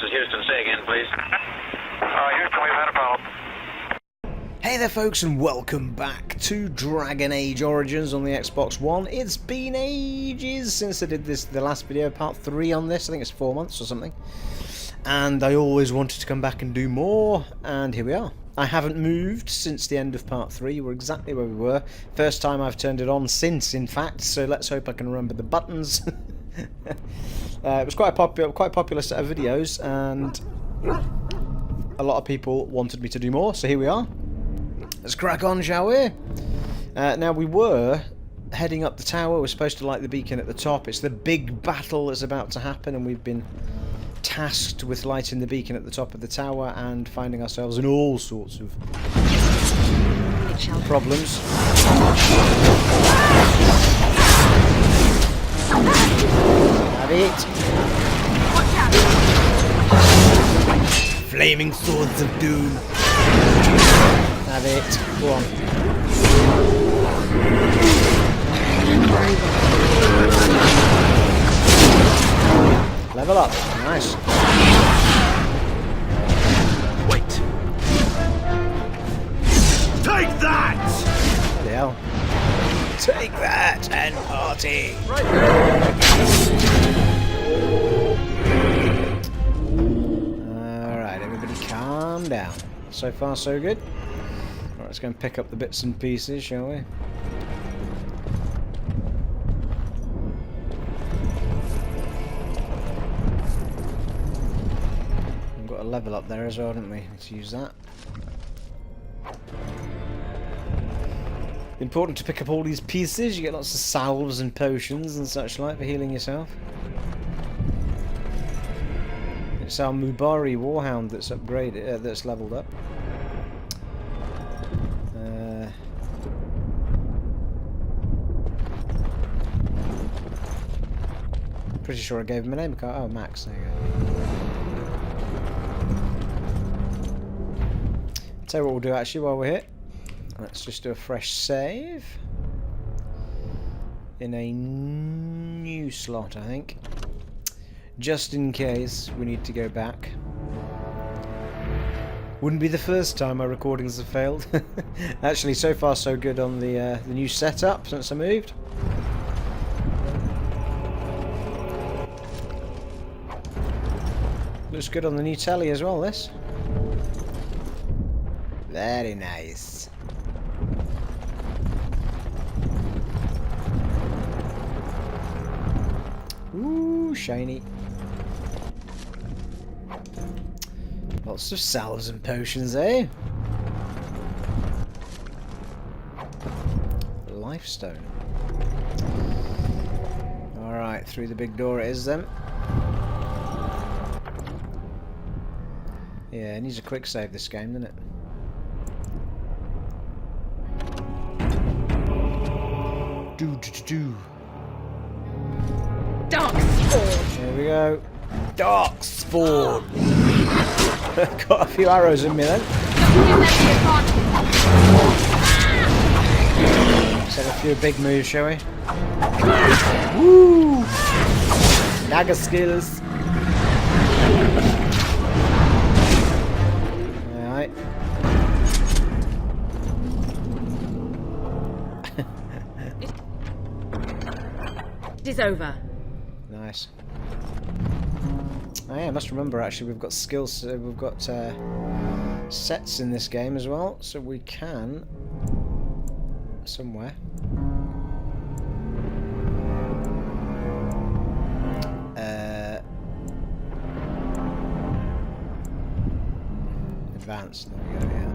is Houston. Say again, please. Houston, we've had a problem. Hey there folks, and welcome back to Dragon Age Origins on the Xbox One. It's been ages since I did the last video, part 3 on this. I think it's 4 months or something. And I always wanted to come back and do more, and here we are. I haven't moved since the end of part 3. We're exactly where we were. First time I've turned it on since, in fact, so let's hope I can remember the buttons. It was quite a popular set of videos, and a lot of people wanted me to do more, so here we are. Let's crack on, shall we? Now, we were heading up the tower. We're supposed to light the beacon at the top. It's the big battle that's about to happen, and we've been tasked with lighting the beacon at the top of the tower and finding ourselves in all sorts of problems. Have it. Flaming swords of doom. Have it. Go on. Level up. Nice. Wait. Take that! Bloody hell. Take that and party. Right there. Alright, everybody calm down. So far, so good. Alright, let's go and pick up the bits and pieces, shall we? We've got a level up there as well, haven't we? Let's use that. Important to pick up all these pieces. You get lots of salves and potions and such like for healing yourself. It's our Mubari Warhound that's upgraded, that's leveled up. Pretty sure I gave him a name. Oh, Max. There you go. Tell you what we'll do actually while we're here. Let's just do a fresh save in a new slot, I think. Just in case we need to go back. Wouldn't be the first time my recordings have failed. Actually, so far so good on the new setup since I moved. Looks good on the new telly as well, this. Very nice. Ooh, shiny. Lots of salves and potions, eh? Lifestone. Alright, through the big door it is then. Yeah, it needs a quick save this game, doesn't it? Do. Darkspawn. There we go. Darkspawn. Got a few arrows in me then. Let's have a few big moves, shall we? Woo! Dagger skills. Alright. It is over. Nice. Oh yeah, I must remember actually we've got skills, we've got sets in this game as well, so we can somewhere advanced. There we go. Yeah.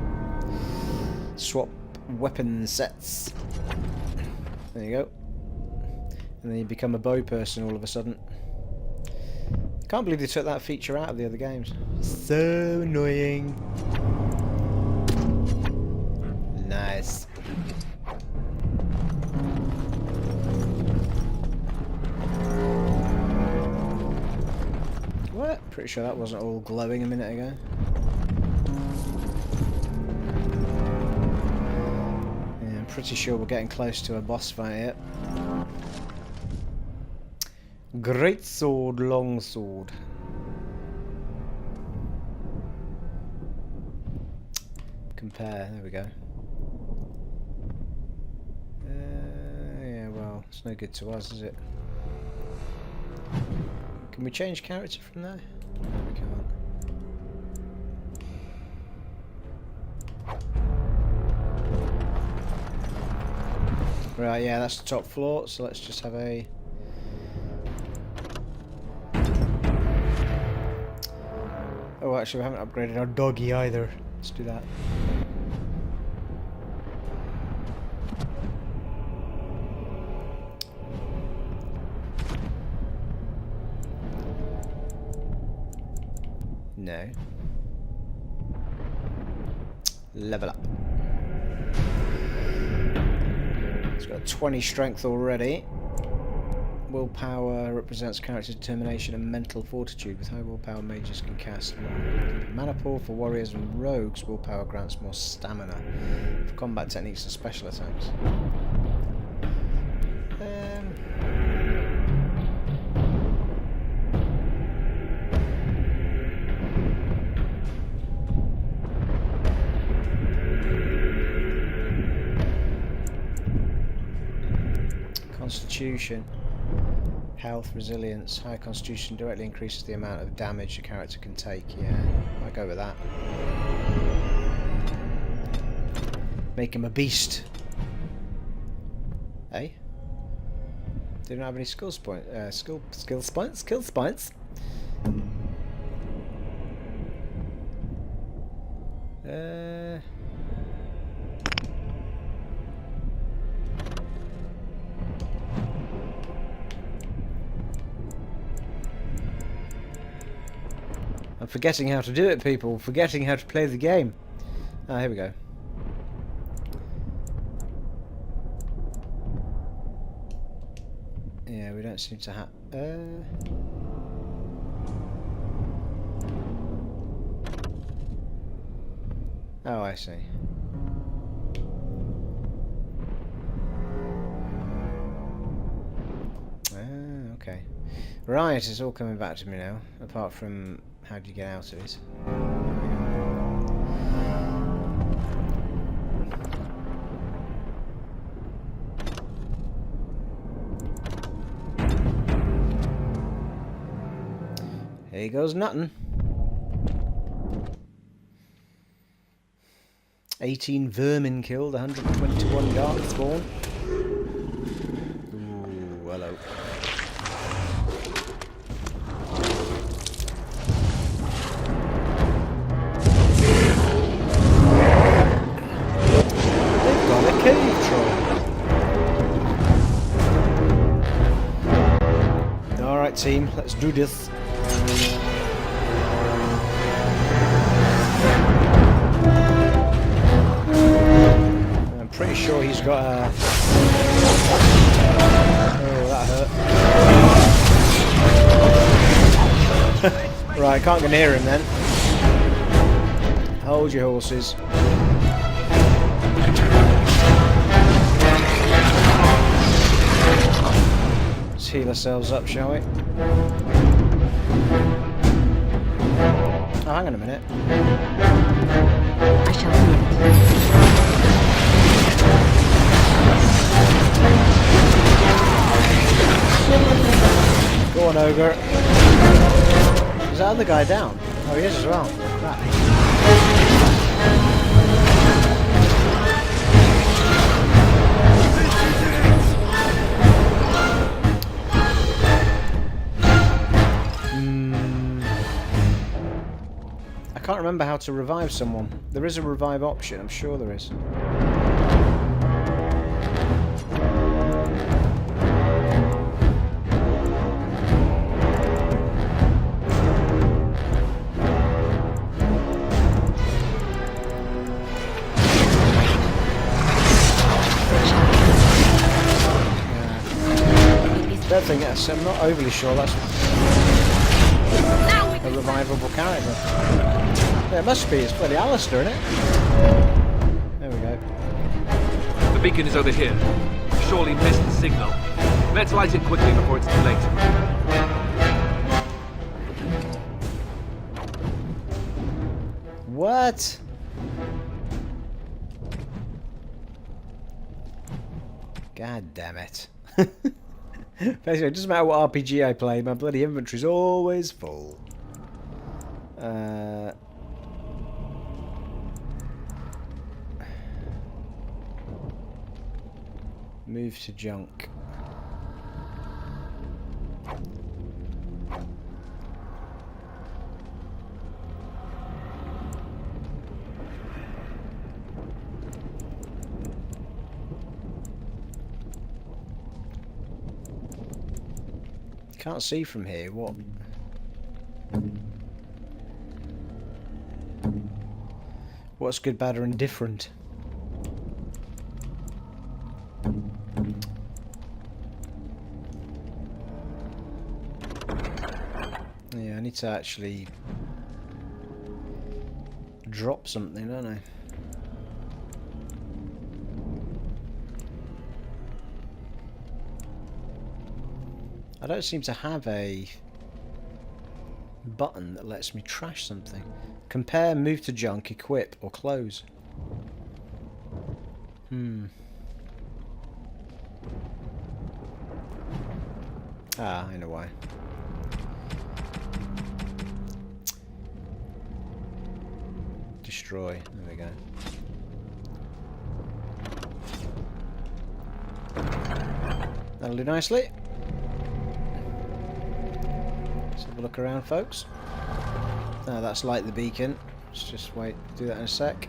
Swap weapon sets. There you go. And then you become a bow person all of a sudden. Can't believe they took that feature out of the other games. So annoying. Nice. What? Pretty sure that wasn't all glowing a minute ago. Yeah, I'm pretty sure we're getting close to a boss fight here. Great sword, long sword. Compare. There we go. Yeah, well, it's no good to us, is it? Can we change character from there? No, we can't. Right, yeah, that's the top floor, so let's just have a... Oh, actually, we haven't upgraded our doggy either. Let's do that. No. Level up. It's got 20 strength already. Willpower represents character determination and mental fortitude. With high willpower, mages can cast more. Mana pool for warriors and rogues. Willpower grants more stamina for combat techniques and special attacks. Constitution. Health, resilience. High constitution directly increases the amount of damage a character can take. Yeah, I'll go with that. Make him a beast. Eh? Didn't have any skills point. Skill points. I'm forgetting how to do it, people. Forgetting how to play the game. Ah, here we go. Yeah, we don't seem to have... Oh, I see. Ah, okay. Right, it's all coming back to me now. Apart from... how do you get out of it? Here goes nothing. 18 vermin killed, 121 dark spawn. Ooh, hello. Alright team, let's do this. I'm pretty sure he's got a... Oh, that hurt. Right, can't go near him then. Hold your horses. Heal ourselves up, shall we? Oh, hang on a minute. I shall heal. Go on, ogre. Is that other guy down? Oh, he is as well. Crap. I can't remember how to revive someone. There is a revive option, I'm sure there is. Don't think that's, I'm not overly sure that's a revivable character. Yeah, it must be. It's bloody Alistair, isn't it? There we go. The beacon is over here. Surely missed the signal. Let's light it quickly before it's too late. What? God damn it. Basically, it doesn't matter what RPG I play, my bloody inventory's always full. Move to junk. Can't see from here. What? What's good, bad, or indifferent? Yeah, I need to actually drop something, don't I? I don't seem to have a button that lets me trash something. Compare, move to junk, equip, or close. Ah, I know why. Destroy. There we go. That'll do nicely. Let's have a look around, folks. Oh, that's light the beacon. Let's just wait. Do that in a sec.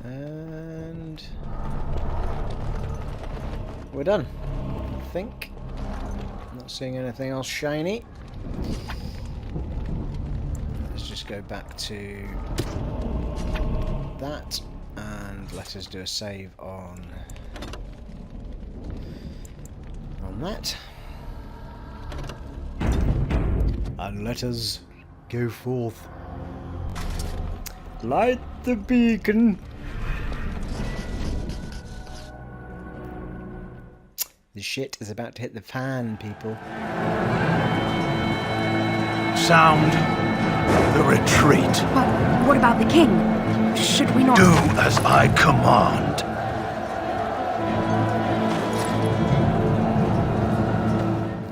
And we're done, I think. Not seeing anything else shiny. Let's just go back to that and let us do a save on that. And let us go forth. Light the beacon. The shit is about to hit the fan, people. Sound the retreat. But what about the king? Should we not... Do as I command.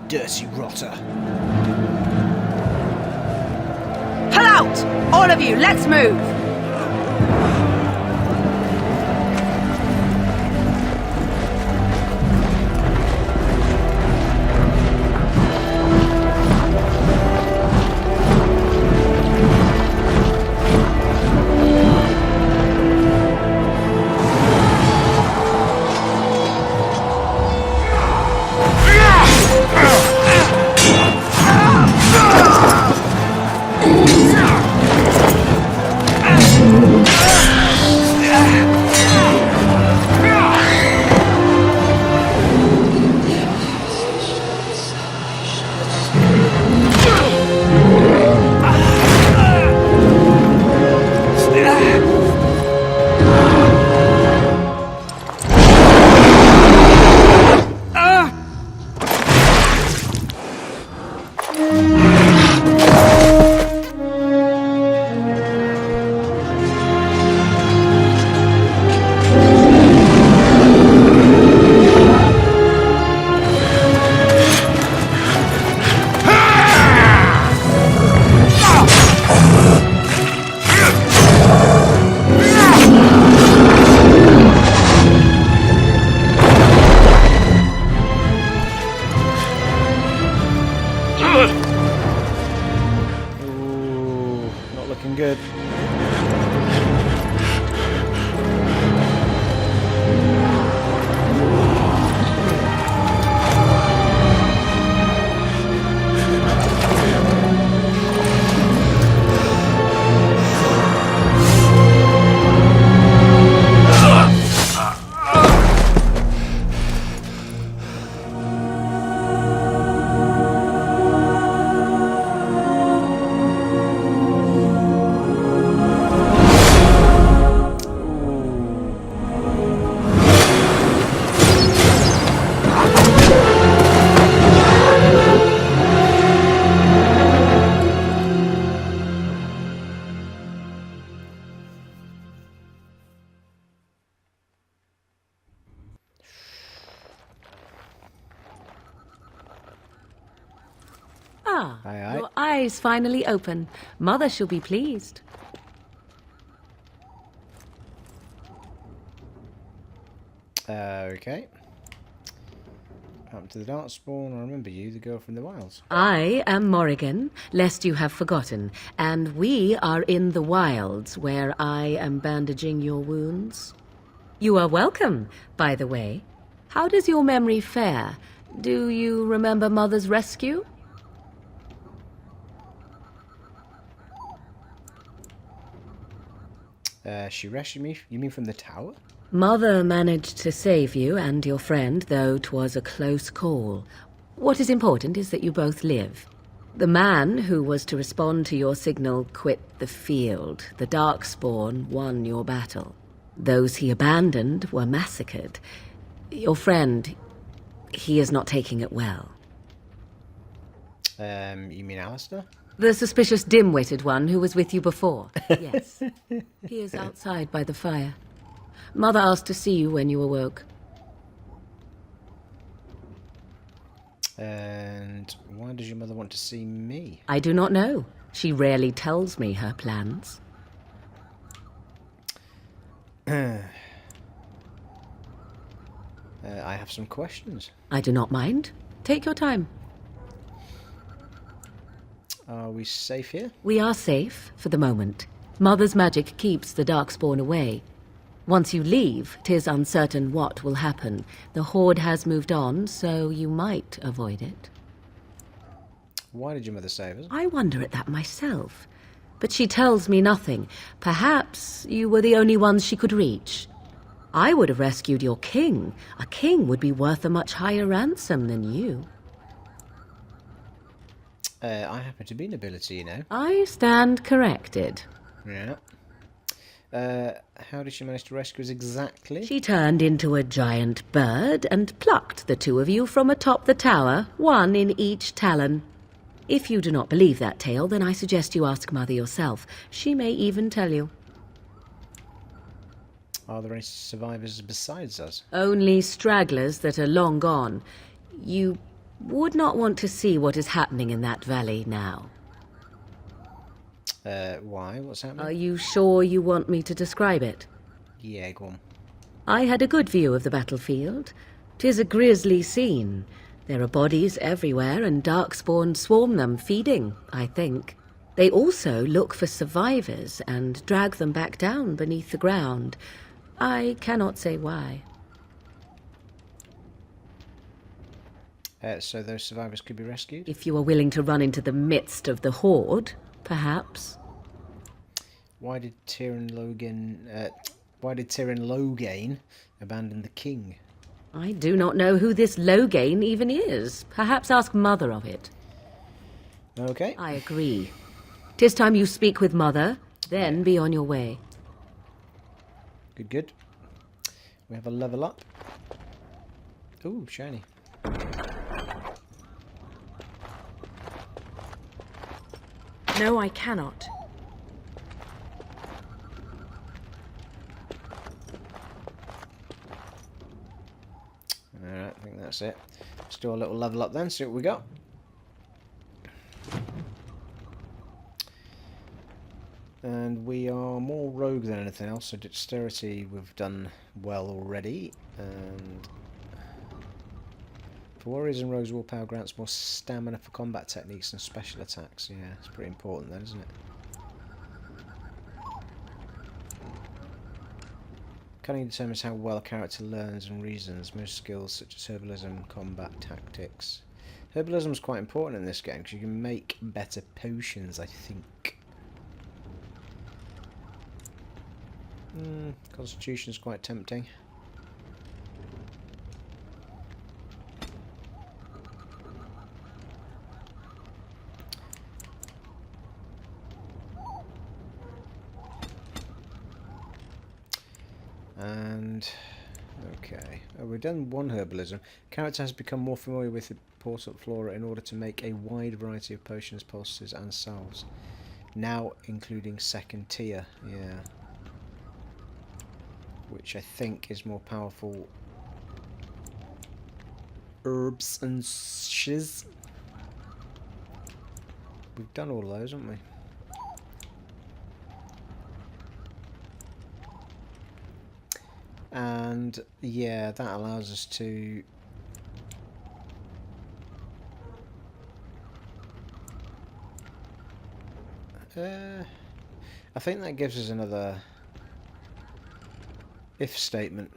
Dirty rotter. Pull out! All of you, let's move! Ooh, not looking good. eyes finally open. Mother shall be pleased. Okay. Up to the Darkspawn. I remember you, the girl from the wilds. I am Morrigan, lest you have forgotten, and we are in the wilds where I am bandaging your wounds. You are welcome, by the way. How does your memory fare? Do you remember Mother's rescue? She rescued me? You mean from the tower? Mother managed to save you and your friend, though 'twas a close call. What is important is that you both live. The man who was to respond to your signal quit the field. The Darkspawn won your battle. Those he abandoned were massacred. Your friend, he is not taking it well. You mean Alistair? The suspicious dim-witted one who was with you before. Yes. He is outside by the fire. Mother asked to see you when you awoke. And why does your mother want to see me? I do not know. She rarely tells me her plans. I have some questions. I do not mind. Take your time. Are we safe here? We are safe, for the moment. Mother's magic keeps the Darkspawn away. Once you leave, 'tis uncertain what will happen. The Horde has moved on, so you might avoid it. Why did your mother save us? I wonder at that myself. But she tells me nothing. Perhaps you were the only ones she could reach. I would have rescued your king. A king would be worth a much higher ransom than you. I happen to be nobility, you know. I stand corrected. Yeah. How did she manage to rescue us exactly? She turned into a giant bird and plucked the two of you from atop the tower, one in each talon. If you do not believe that tale, then I suggest you ask Mother yourself. She may even tell you. Are there any survivors besides us? Only stragglers that are long gone. You would not want to see what is happening in that valley now. Why? What's happening? Are you sure you want me to describe it? Yeah, go on. I had a good view of the battlefield. 'Tis a grisly scene. There are bodies everywhere, and Darkspawn swarm them, feeding, I think. They also look for survivors and drag them back down beneath the ground. I cannot say why. So those survivors could be rescued? If you are willing to run into the midst of the Horde, perhaps. Why did Tyrion Logain abandon the king? I do not know who this Logain even is. Perhaps ask Mother of it. Okay. I agree. 'Tis time you speak with Mother, then be on your way. Good, good. We have a level up. Ooh, shiny. No, I cannot. Alright, I think that's it. Let's do a little level up then, see what we got. And we are more rogue than anything else, so dexterity we've done well already. And for warriors and rogues, willpower grants more stamina for combat techniques and special attacks. Yeah, it's pretty important then, isn't it? Cunning determines how well a character learns and reasons. Most skills such as herbalism, combat tactics. Herbalism is quite important in this game because you can make better potions, I think. Constitution is quite tempting. And okay, we've done one herbalism. Character has become more familiar with the important flora in order to make a wide variety of potions, poultices, and salves. Now including second tier, yeah. Which I think is more powerful. Herbs and shiz. we've done all of those, haven't we? And yeah, that allows us to I think that gives us another if statement.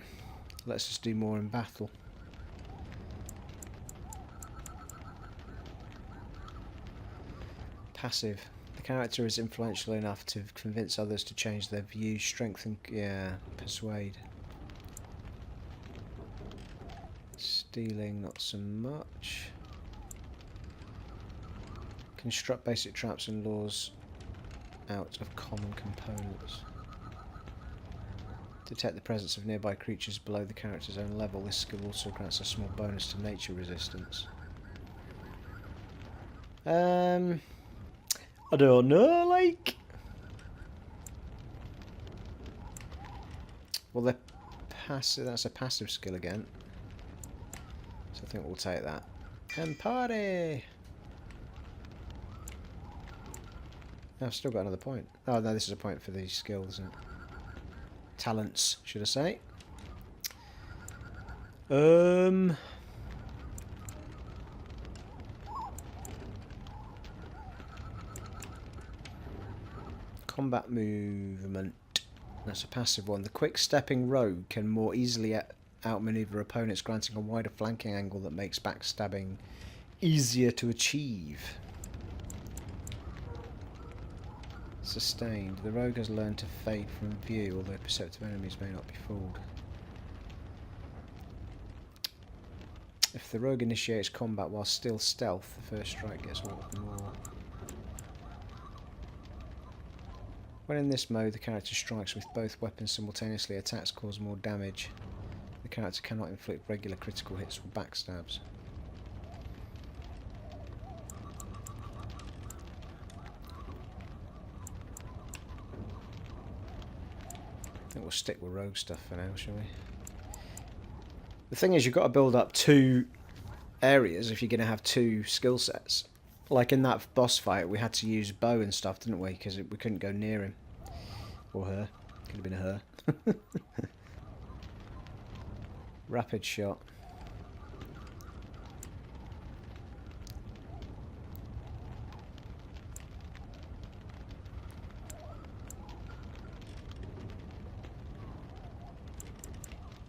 Lets us do more in battle. Passive. The character is influential enough to convince others to change their views, strengthen, yeah, persuade. Stealing, not so much. Construct basic traps and laws out of common components. Detect the presence of nearby creatures below the character's own level. This skill also grants a small bonus to nature resistance. I don't know, like... Well, they're passive. That's a passive skill again. So I think we'll take that. And party! I've still got another point. Oh no, this is a point for these skills, isn't it? Talents, should I say. Combat movement. That's a passive one. The quick stepping rogue can more easily outmaneuver opponents, granting a wider flanking angle that makes backstabbing easier to achieve. Sustained. The rogue has learned to fade from view, although perceptive enemies may not be fooled. If the rogue initiates combat while still stealth, the first strike gets one more. When in this mode, the character strikes with both weapons simultaneously. Attacks cause more damage. The character cannot inflict regular critical hits or backstabs. I think we'll stick with rogue stuff for now, shall we? The thing is, you've got to build up 2 areas if you're going to have 2 skill sets. Like in that boss fight, we had to use bow and stuff, didn't we? Because we couldn't go near him. Or her. Could have been a her. Rapid shot.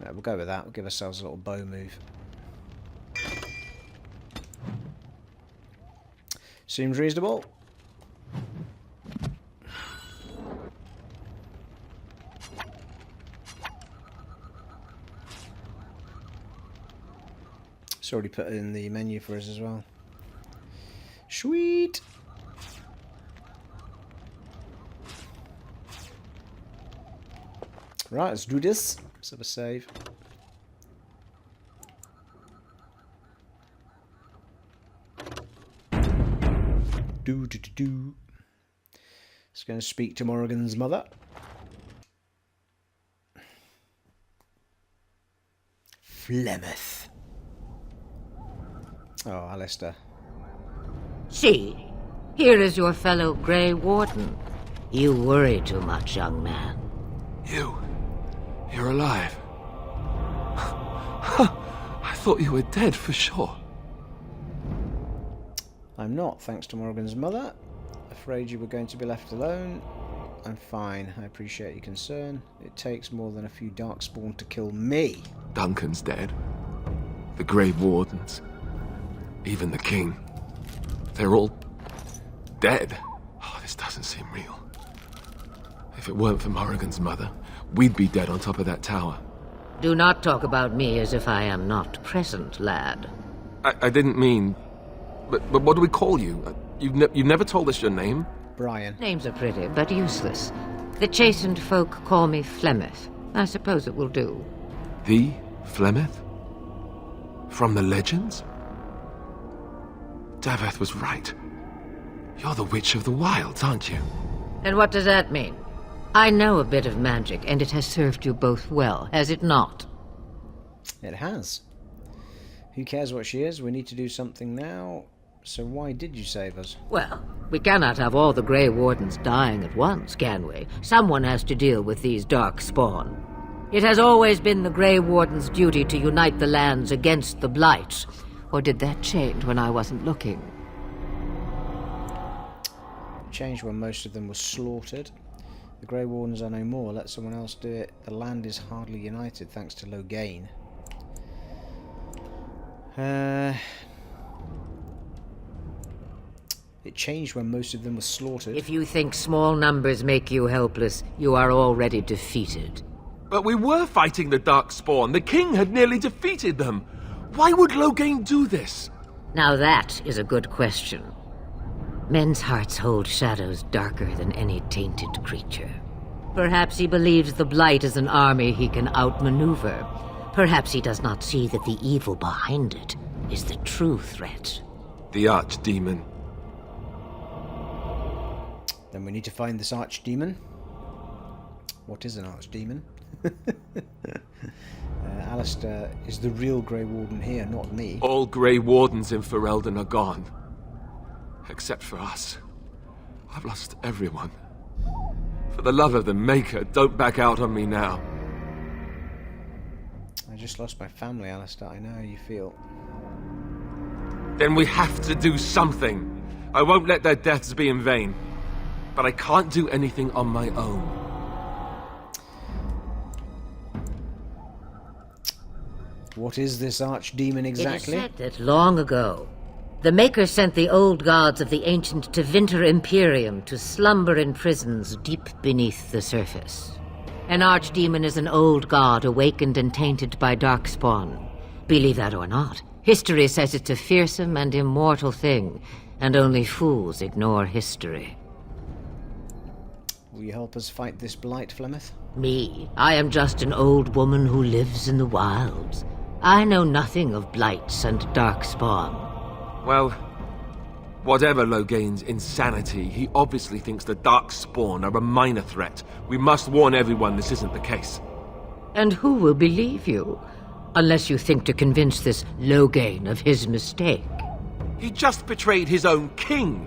Yeah, we'll go with that. We'll give ourselves a little bow move. Seems reasonable. It's already put it in the menu for us as well. Sweet! Right, let's do this. Let's have a save. Do. Just going to speak to Morrigan's mother. Flemeth. Oh, Alistair. See, here is your fellow Grey Warden. You worry too much, young man. You're alive. I thought you were dead for sure. I'm not, thanks to Morrigan's mother. Afraid you were going to be left alone. I'm fine. I appreciate your concern. It takes more than a few darkspawn to kill me. Duncan's dead. The Grey Wardens. Even the King. They're all dead. Oh, this doesn't seem real. If it weren't for Morrigan's mother, we'd be dead on top of that tower. Do not talk about me as if I am not present, lad. I didn't mean... But what do we call you? You've never told us your name? Brian. Names are pretty, but useless. The chastened folk call me Flemeth. I suppose it will do. The Flemeth? From the legends? Daveth was right. You're the Witch of the Wilds, aren't you? And what does that mean? I know a bit of magic, and it has served you both well, has it not? It has. Who cares what she is? We need to do something now. So why did you save us? Well, we cannot have all the Grey Wardens dying at once, can we? Someone has to deal with these dark spawn. It has always been the Grey Warden's duty to unite the lands against the Blight. Or did that change when I wasn't looking? Changed when most of them were slaughtered. The Grey Wardens are no more. Let someone else do it. The land is hardly united thanks to Lothering. It changed when most of them were slaughtered. If you think small numbers make you helpless, you are already defeated. But we were fighting the Darkspawn. The king had nearly defeated them. Why would Lothering do this? Now that is a good question. Men's hearts hold shadows darker than any tainted creature. Perhaps he believes the Blight is an army he can outmaneuver. Perhaps he does not see that the evil behind it is the true threat. The Archdemon. Then we need to find this Archdemon. What is an Archdemon? Alistair is the real Grey Warden here, not me. All Grey Wardens in Ferelden are gone. Except for us. I've lost everyone. For the love of the Maker, don't back out on me now. I just lost my family, Alistair. I know how you feel. Then we have to do something. I won't let their deaths be in vain. But I can't do anything on my own. What is this Archdemon exactly? It is said that long ago, the Maker sent the old gods of the ancient Tevinter Imperium to slumber in prisons deep beneath the surface. An Archdemon is an old god awakened and tainted by Darkspawn. Believe that or not, history says it's a fearsome and immortal thing, and only fools ignore history. Will you help us fight this Blight, Flemeth? Me? I am just an old woman who lives in the wilds. I know nothing of blights and darkspawn. Well, whatever Loghain's insanity, he obviously thinks the Darkspawn are a minor threat. We must warn everyone this isn't the case. And who will believe you? Unless you think to convince this Loghain of his mistake. He just betrayed his own king.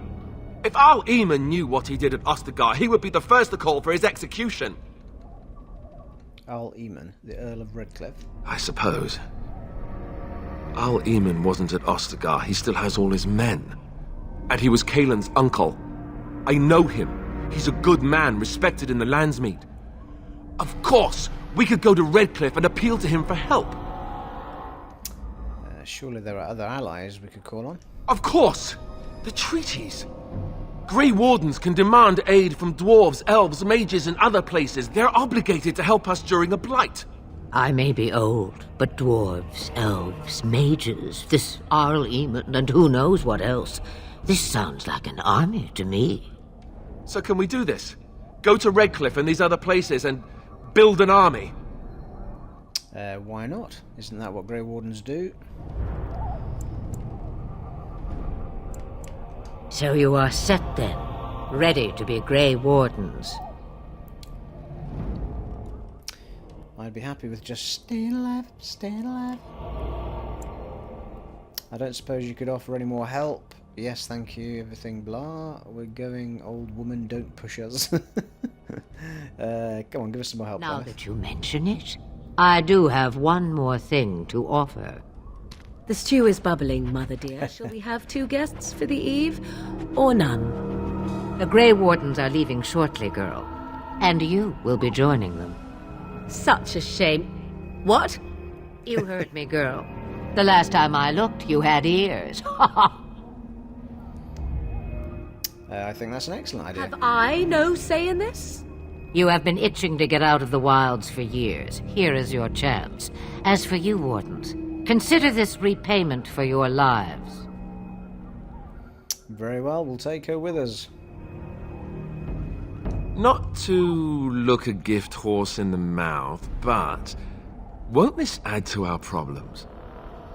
If Al Eamon knew what he did at Ostagar, he would be the first to call for his execution. Al Eamon, the Earl of Redcliffe. I suppose. Al Eamon wasn't at Ostagar. He still has all his men. And he was Cailan's uncle. I know him. He's a good man, respected in the Landsmeet. Of course, we could go to Redcliffe and appeal to him for help. Surely there are other allies we could call on. Of course! The treaties. Grey Wardens can demand aid from dwarves, elves, mages, and other places. They're obligated to help us during a blight. I may be old, but dwarves, elves, mages, this Arl Eamon, and who knows what else. This sounds like an army to me. So can we do this? Go to Redcliffe and these other places and build an army? Why not? Isn't that what Grey Wardens do? So you are set then, ready to be Grey Wardens. I'd be happy with just staying alive, staying alive. I don't suppose you could offer any more help? Yes, thank you, everything blah. We're going, old woman, don't push us. Come on, give us some more help. Now Flemeth. that you mention it, I do have one more thing to offer. The stew is bubbling, Mother dear. Shall we have 2 guests for the eve, or none? The Grey Wardens are leaving shortly, girl. And you will be joining them. Such a shame. What? You heard me, girl. The last time I looked, you had ears. I think that's an excellent idea. Have I no say in this? You have been itching to get out of the wilds for years. Here is your chance. As for you, Wardens, consider this repayment for your lives. Very well, we'll take her with us. Not to look a gift horse in the mouth, but won't this add to our problems?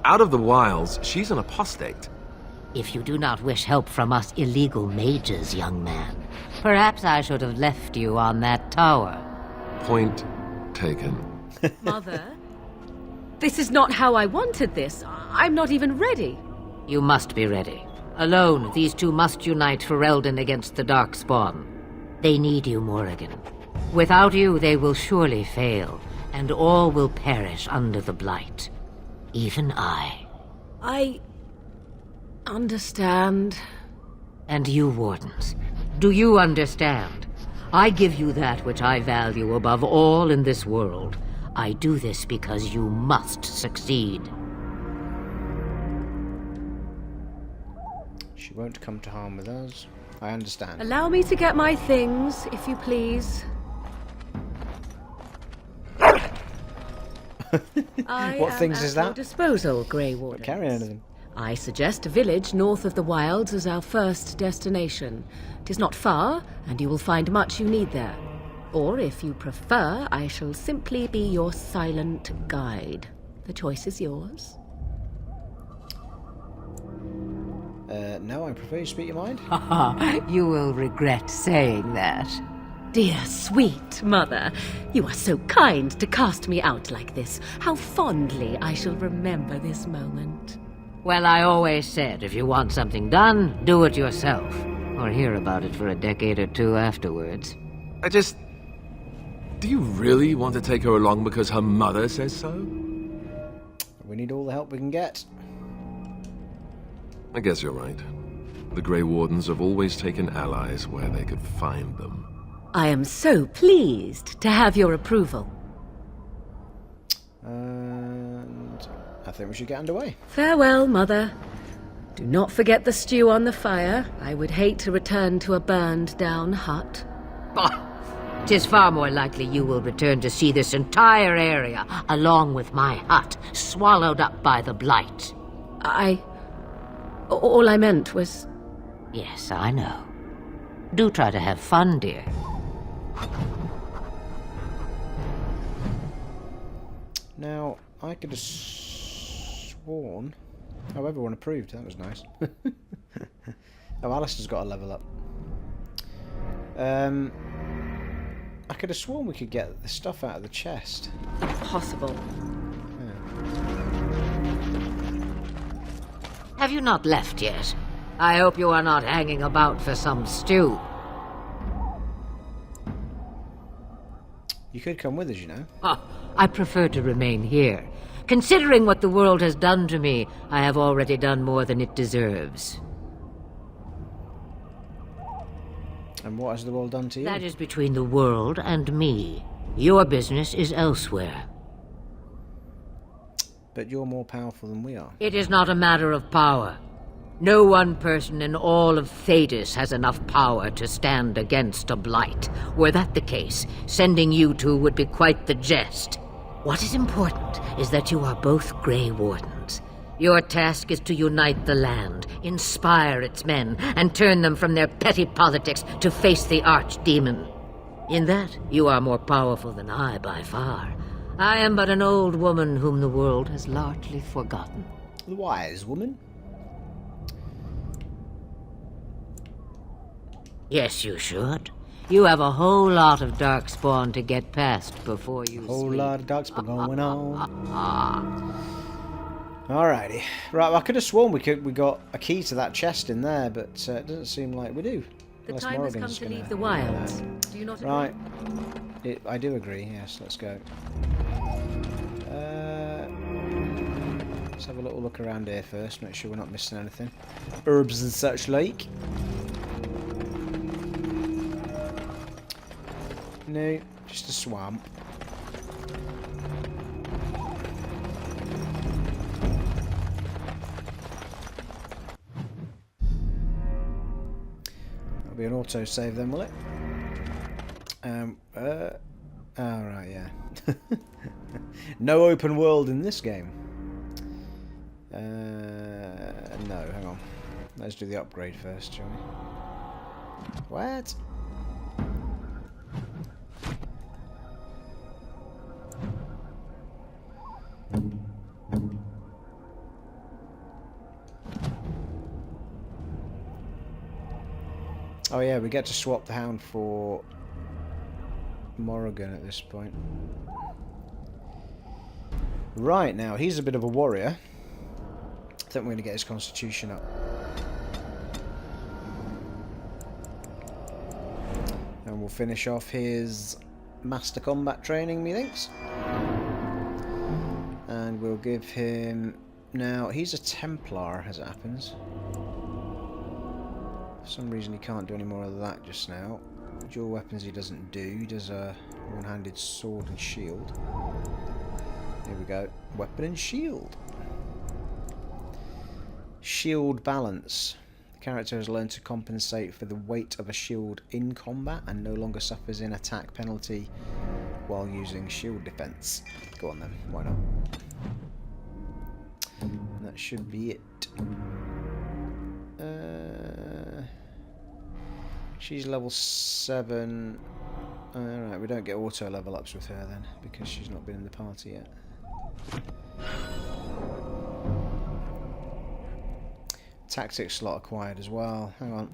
Out of the wilds, she's an apostate. If you do not wish help from us illegal mages, young man, perhaps I should have left you on that tower. Point taken. Mother, this is not how I wanted this. I'm not even ready. You must be ready. Alone, these two must unite for Eldon against the Darkspawn. They need you, Morrigan. Without you, they will surely fail, and all will perish under the Blight. Even I. I understand. And you, Wardens, do you understand? I give you that which I value above all in this world. I do this because you must succeed. She won't come to harm with us. I understand. Allow me to get my things, if you please. What things is At your that? disposal, Grey Warden. Carry anything. I suggest a village north of the wilds as our first destination. 'Tis not far, and you will find much you need there. Or, if you prefer, I shall simply be your silent guide. The choice is yours. No, I prefer you speak your mind. You will regret saying that. Dear, sweet mother, you are so kind to cast me out like this. How fondly I shall remember this moment. Well, I always said, if you want something done, do it yourself. Or hear about it for a decade or two afterwards. Do you really want to take her along because her mother says so? We need all the help we can get. I guess you're right. The Grey Wardens have always taken allies where they could find them. I am so pleased to have your approval. And I think we should get underway. Farewell, Mother. Do not forget the stew on the fire. I would hate to return to a burned-down hut. Bah! 'Tis far more likely you will return to see this entire area, along with my hut, swallowed up by the Blight. All I meant was... Yes, I know. Do try to have fun, dear. Now, I could have sworn... Oh, everyone approved. That was nice. Oh, Alistair's got a level up. I could have sworn we could get the stuff out of the chest. Impossible. Have you not left yet? I hope you are not hanging about for some stew. You could come with us, you know. Oh, I prefer to remain here. Considering what the world has done to me, I have already done more than it deserves. And what has the world done to you? That is between the world and me. Your business is elsewhere. But you're more powerful than we are. It is not a matter of power. No one person in all of Thedas has enough power to stand against a Blight. Were that the case, sending you two would be quite the jest. What is important is that you are both Grey Wardens. Your task is to unite the land, inspire its men, and turn them from their petty politics to face the Archdemon. In that, you are more powerful than I by far. I am but an old woman whom the world has largely forgotten. The wise woman? Yes, you should. You have a whole lot of Darkspawn to get past before you Whole sleep. lot of Darkspawn going on. Alrighty. Right, well, I could have sworn we got a key to that chest in there, but it doesn't seem like we do. The Unless time has come Morrigan's to gonna- leave the wilds. Do you not agree? Right. I do agree, yes, let's go. Let's have a little look around here first, make sure we're not missing anything. Herbs and such like. No, just a swamp. That'll be an auto-save then, will it? Oh, right, yeah. No open world in this game. No, hang on. Let's do the upgrade first, shall we? What? Oh yeah, we get to swap the hound for Morrigan at this point. Right, now he's a bit of a warrior. I think we're going to get his constitution up. And we'll finish off his master combat training, methinks. And we'll give him... Now, he's a Templar, as it happens. For some reason he can't do any more of that just now. Dual weapons he doesn't do. He does a one-handed sword and shield. Here we go. Weapon and shield. Shield balance. The character has learned to compensate for the weight of a shield in combat and no longer suffers an attack penalty while using shield defense. Go on then, why not? That should be it. She's level 7. Alright, we don't get auto level ups with her then, because she's not been in the party yet. Tactics slot acquired as well. Hang on.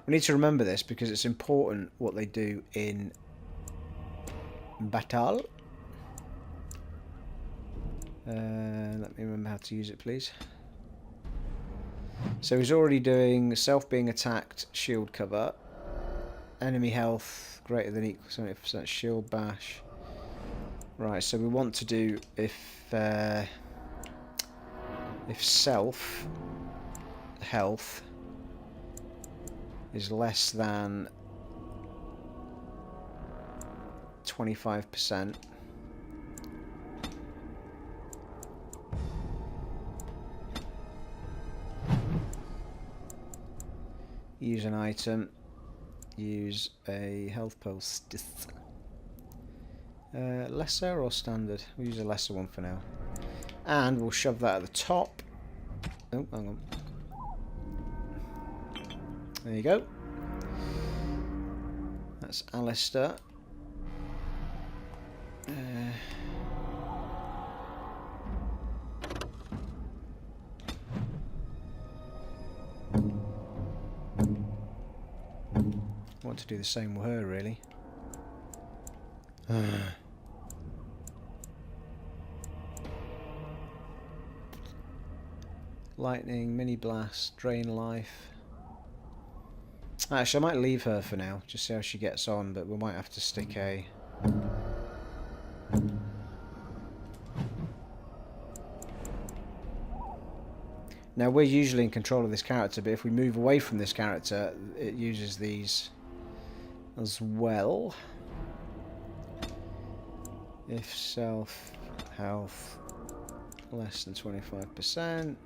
We need to remember this because it's important what they do in battle. Let me remember how to use it, please. So he's already doing self being attacked, shield cover, enemy health greater than equal to 70% shield bash. Right, so we want to do if self health is less than 25%. Use an item. Use a health post. Lesser or standard? We'll use a lesser one for now. And we'll shove that at the top. Oh, hang on. There you go. That's Alistair. I want to do the same with her, really. Lightning, mini blast, drain life. Actually, I might leave her for now, just see how she gets on, but we might have to stick a... Now, we're usually in control of this character, but if we move away from this character, it uses these as well. If self health less than 25%,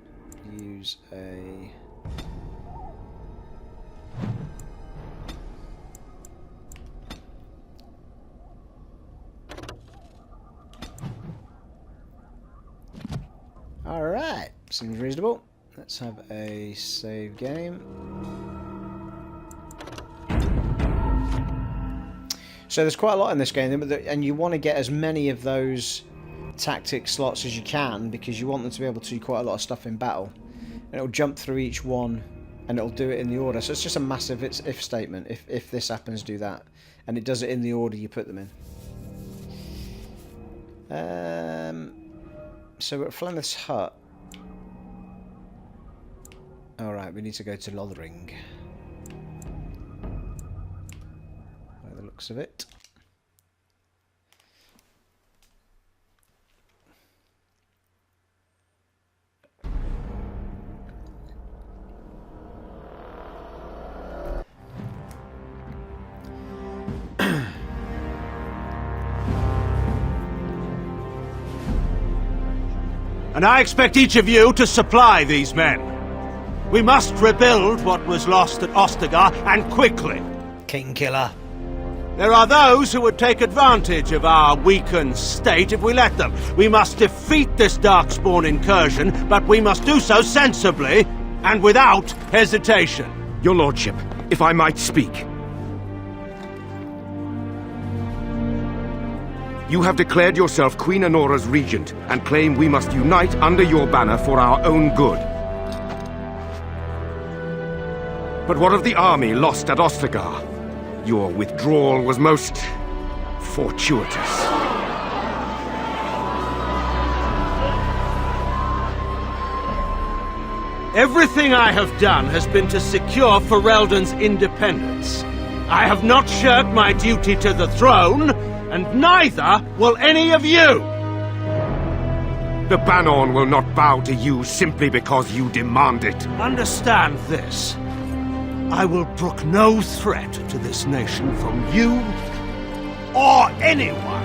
use a... Alright, seems reasonable. Let's have a save game. So there's quite a lot in this game, and you want to get as many of those tactic slots as you can, because you want them to be able to do quite a lot of stuff in battle. And it'll jump through each one, and it'll do it in the order. So it's just a massive if statement. If this happens, do that. And it does it in the order you put them in. So we're at Flemeth's hut. Alright, we need to go to Lothering. By the looks of it. And I expect each of you to supply these men. We must rebuild what was lost at Ostagar, and quickly. King Killer. There are those who would take advantage of our weakened state if we let them. We must defeat this Darkspawn incursion, but we must do so sensibly and without hesitation. Your Lordship, if I might speak. You have declared yourself Queen Honora's regent, and claim we must unite under your banner for our own good. But what of the army lost at Ostagar? Your withdrawal was most fortuitous. Everything I have done has been to secure Ferelden's independence. I have not shirked my duty to the throne, and neither will any of you! The Banon will not bow to you simply because you demand it. Understand this. I will brook no threat to this nation from you or anyone.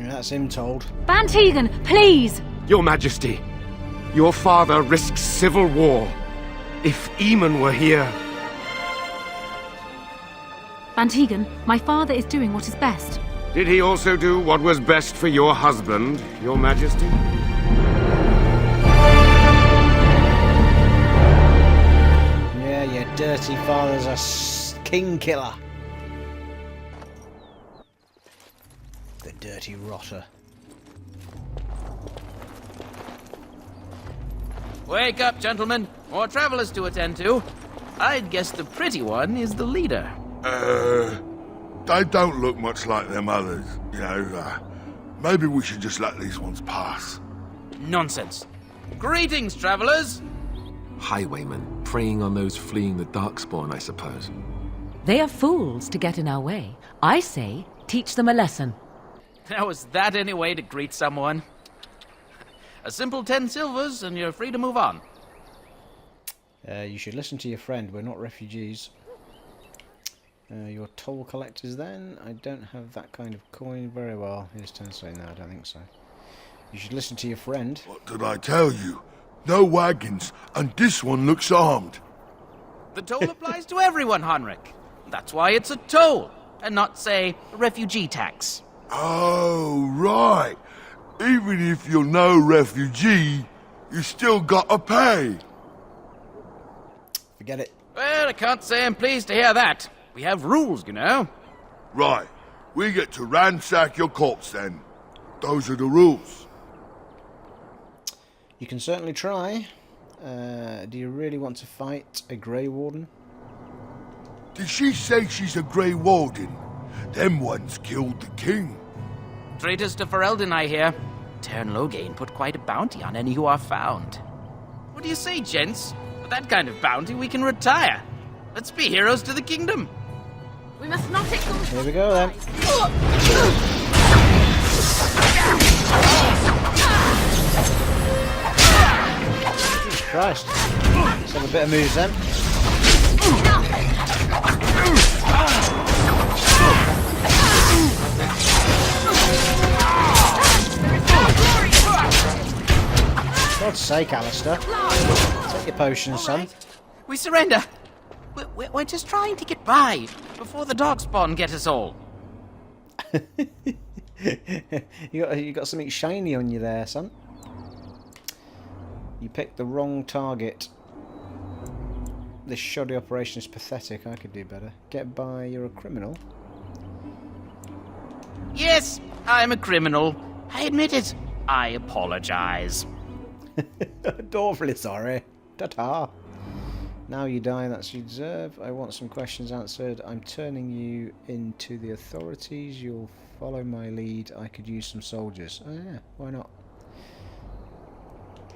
That's him told. Van Tegan, please! Your Majesty, your father risks civil war. If Eamon were here... Van Tegan, my father is doing what is best. Did he also do what was best for your husband, your Majesty? Yeah, your dirty father's a king killer. The dirty rotter. Wake up, gentlemen. More travelers to attend to. I'd guess the pretty one is the leader. They don't look much like them others, you know. Maybe we should just let these ones pass. Nonsense. Greetings, travelers. Highwaymen, preying on those fleeing the Darkspawn, I suppose. They are fools to get in our way. I say, teach them a lesson. Now, is that any way to greet someone? A simple 10 silvers and you're free to move on. You should listen to your friend. We're not refugees. Your toll collectors then? I don't have that kind of coin. Very well. Here's 10 say no, I don't think so. You should listen to your friend. What did I tell you? No wagons, and this one looks armed. The toll applies to everyone, Henrik. That's why it's a toll, and not, say, a refugee tax. Oh, right. Even if you're no refugee, you still gotta pay. Forget it. Well, I can't say I'm pleased to hear that. We have rules, you know. Right. We get to ransack your corpse then. Those are the rules. You can certainly try. Do you really want to fight a Grey Warden? Did she say she's a Grey Warden? Them ones killed the king. Traitors to Ferelden, I hear. Tern Loghain put quite a bounty on any who are found. What do you say, gents? With that kind of bounty, we can retire. Let's be heroes to the kingdom. We must not ignore. Here we go then. Jesus Christ. Let's have a bit of moves then. God's sake, Alistair. Take your potions, son. Right. We surrender. We're just trying to get by before the Darkspawn get us all. you got something shiny on you there, son. You picked the wrong target. This shoddy operation is pathetic. I could do better. Get by, you're a criminal. Yes, I'm a criminal. I admit it. I apologize. Awfully sorry. Ta-ta. Now you die, that's what you deserve. I want some questions answered. I'm turning you into the authorities. You'll follow my lead. I could use some soldiers. Oh yeah, why not?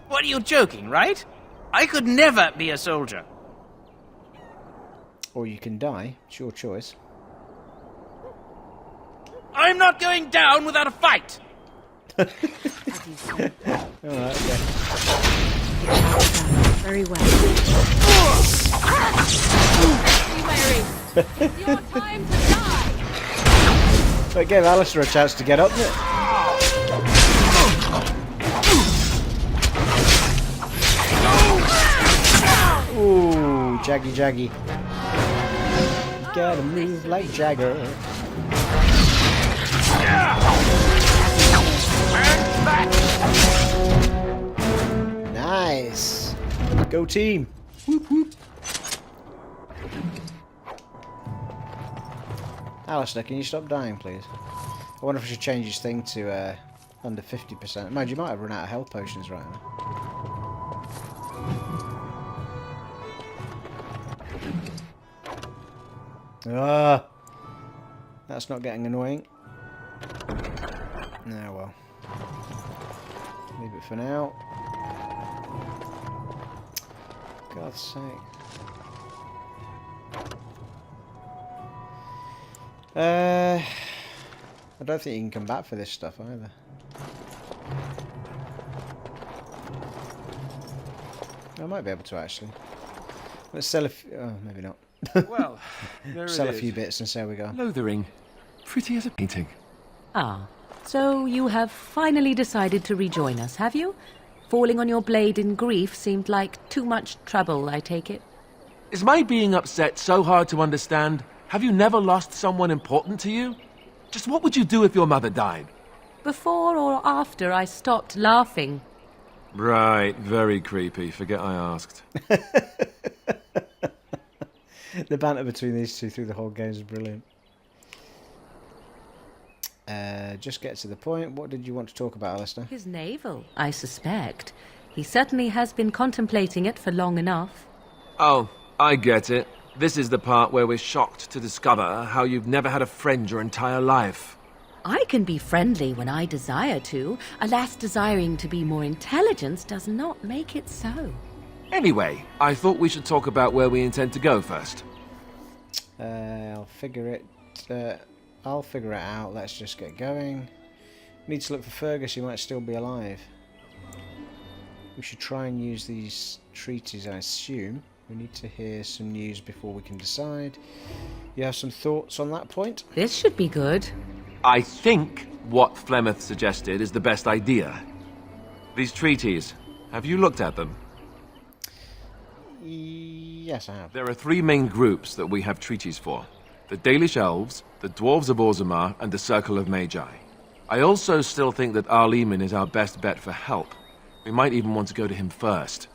What, are you joking, right? I could never be a soldier. Or you can die. It's your choice. I'm not going down without a fight! Alright, okay. Very well. Your time to die. But it gave Alistair a chance to get up, didn't it? Ooh, Jaggy. Gotta move like Jagger. Nice. Go team. Whoop whoop. Alistair, can you stop dying, please? I wonder if I should change his thing to under 50%. Mind you, might have run out of health potions right now. Ah, that's not getting annoying. No, well. Leave it for now. God's sake. I don't think you can come back for this stuff either. I might be able to actually. Let's sell a few. Oh, maybe not. Well, there Sell it a few is. bits and see how we go. Lothering. Pretty as a painting. Ah, so you have finally decided to rejoin us, have you? Falling on your blade in grief seemed like too much trouble, I take it. Is my being upset so hard to understand? Have you never lost someone important to you? Just what would you do if your mother died? Before or after I stopped laughing. Right, very creepy. Forget I asked. The banter between these two through the whole game is brilliant. Just get to the point. What did you want to talk about, Alistair? His navel, I suspect. He certainly has been contemplating it for long enough. Oh, I get it. This is the part where we're shocked to discover how you've never had a friend your entire life. I can be friendly when I desire to. Alas, desiring to be more intelligent does not make it so. Anyway, I thought we should talk about where we intend to go first. I'll figure it out. Let's just get going. Need to look for Fergus. He might still be alive. We should try and use these treaties, I assume. We need to hear some news before we can decide. You have some thoughts on that point? This should be good. I think what Flemeth suggested is the best idea. These treaties, have you looked at them? Yes, I have. There are three main groups that we have treaties for. The Dalish Elves, the Dwarves of Orzammar, and the Circle of Magi. I also still think that Arleman is our best bet for help. We might even want to go to him first.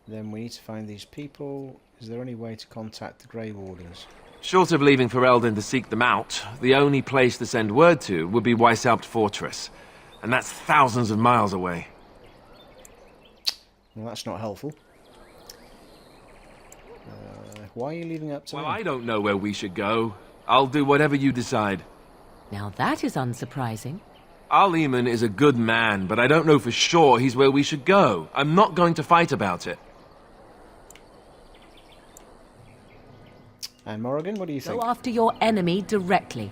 Then we need to find these people. Is there any way to contact the Grey Wardens? Short of leaving Ferelden to seek them out, the only place to send word to would be Weishaupt Fortress. And that's thousands of miles away. Well, that's not helpful. Why are you leaving up to me? Well, I don't know where we should go. I'll do whatever you decide. Now that is unsurprising. Arleman is a good man, but I don't know for sure he's where we should go. I'm not going to fight about it. And Morrigan, what do you think? Go after your enemy directly.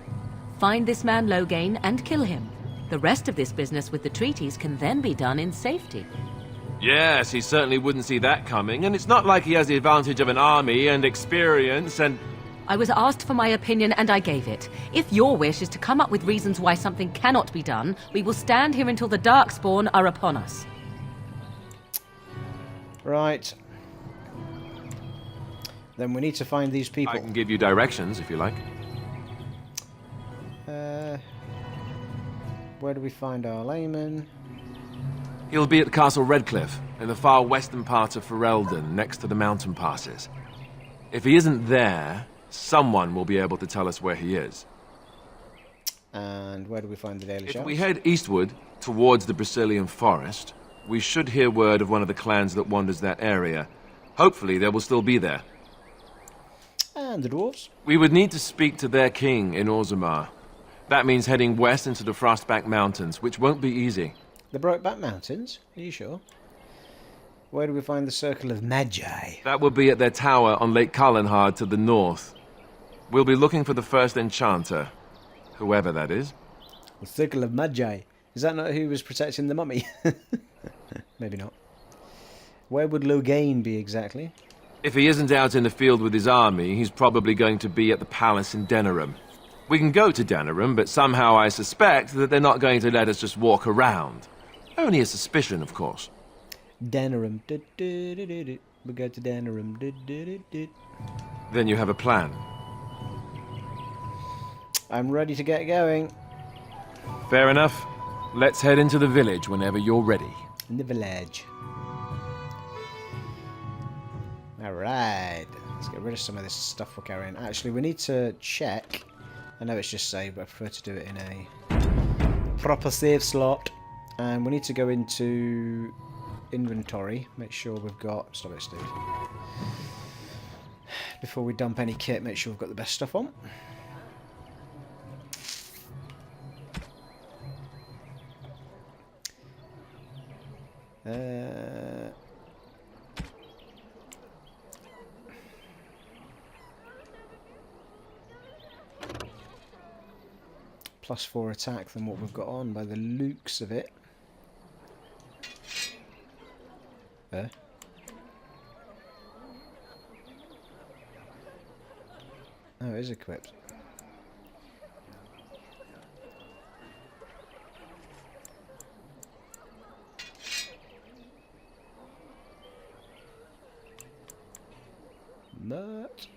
Find this man Loghain and kill him. The rest of this business with the treaties can then be done in safety. Yes, he certainly wouldn't see that coming, and it's not like he has the advantage of an army and experience and... I was asked for my opinion and I gave it. If your wish is to come up with reasons why something cannot be done, we will stand here until the Darkspawn are upon us. Right. Then we need to find these people. I can give you directions, if you like. Where do we find our layman? He'll be at Castle Redcliffe, in the far western part of Ferelden, next to the mountain passes. If he isn't there, someone will be able to tell us where he is. And where do we find the Dalish Elves? If we head eastward, towards the Brazilian forest, we should hear word of one of the clans that wanders that area. Hopefully they will still be there. And the dwarves? We would need to speak to their king in Orzammar. That means heading west into the Frostback Mountains, which won't be easy. The Brokeback Mountains? Are you sure? Where do we find the Circle of Magi? That would be at their tower on Lake Cailan to the north. We'll be looking for the first enchanter, whoever that is. The Circle of Magi. Is that not who was protecting the mummy? Maybe not. Where would Loghain be exactly? If he isn't out in the field with his army, he's probably going to be at the palace in Denerim. We can go to Denerim, but somehow I suspect that they're not going to let us just walk around. Only a suspicion, of course. Denerim. We go to Denerim. Then you have a plan. I'm ready to get going. Fair enough. Let's head into the village whenever you're ready. In the village. Alright. Let's get rid of some of this stuff we're carrying. Actually, we need to check. I know it's just saved, but I prefer to do it in a proper save slot. And we need to go into inventory. Make sure we've got... Stop it, Steve. Before we dump any kit, make sure we've got the best stuff on. +4 attack than what we've got on by the looks of it. Oh, it is equipped. But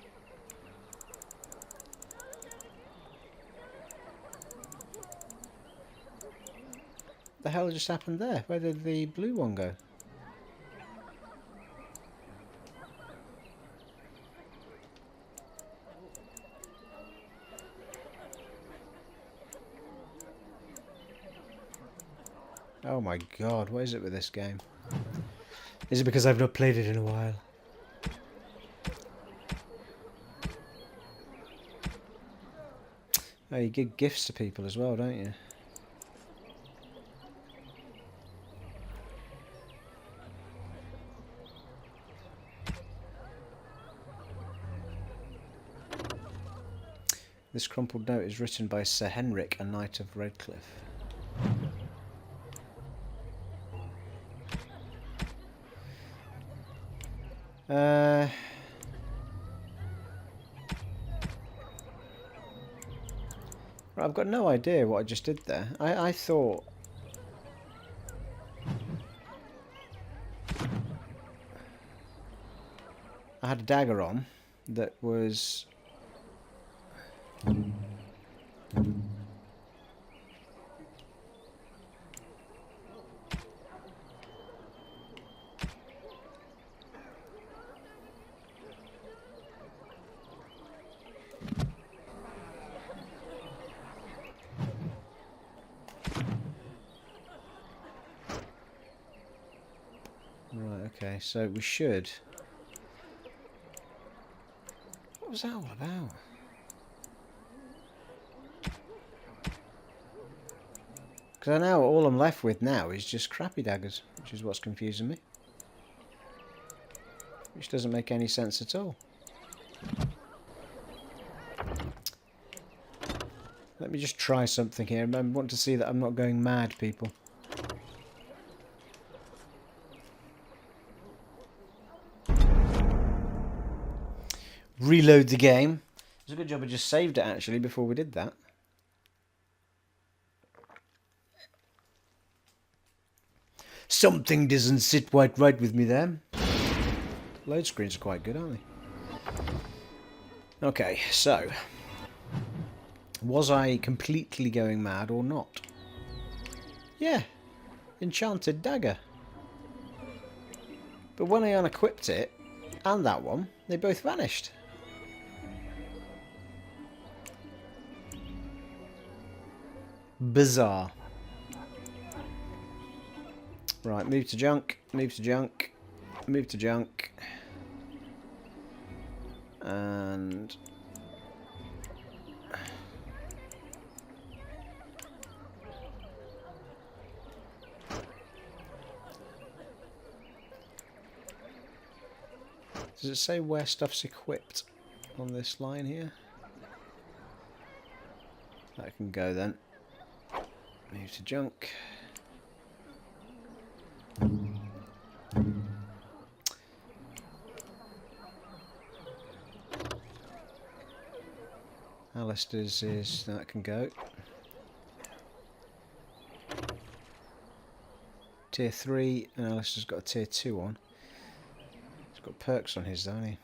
the hell just happened there? Where did the blue one go? Oh my god, what is it with this game? Is it because I've not played it in a while? Oh, you give gifts to people as well, don't you? This crumpled note is written by Sir Henrik, a Knight of Redcliffe. Right, I've got no idea what I just did there. I thought... I had a dagger on that was... Right, okay, so we should... What was that all about? Because I know all I'm left with now is just crappy daggers, which is what's confusing me. Which doesn't make any sense at all. Let me just try something here. I want to see that I'm not going mad, people. Reload the game. It's a good job I just saved it actually before we did that. Something doesn't sit quite right with me there. Load screens are quite good, aren't they? Okay, so was I completely going mad or not? Yeah, enchanted dagger. But when I unequipped it and that one, they both vanished. Bizarre. Right, move to junk, move to junk, move to junk. And... does it say where stuff's equipped on this line here? That can go then. Move to junk. Alistair's is... that can go. Tier 3, and Alistair's got a tier 2 on. He's got perks on his though, hasn't he?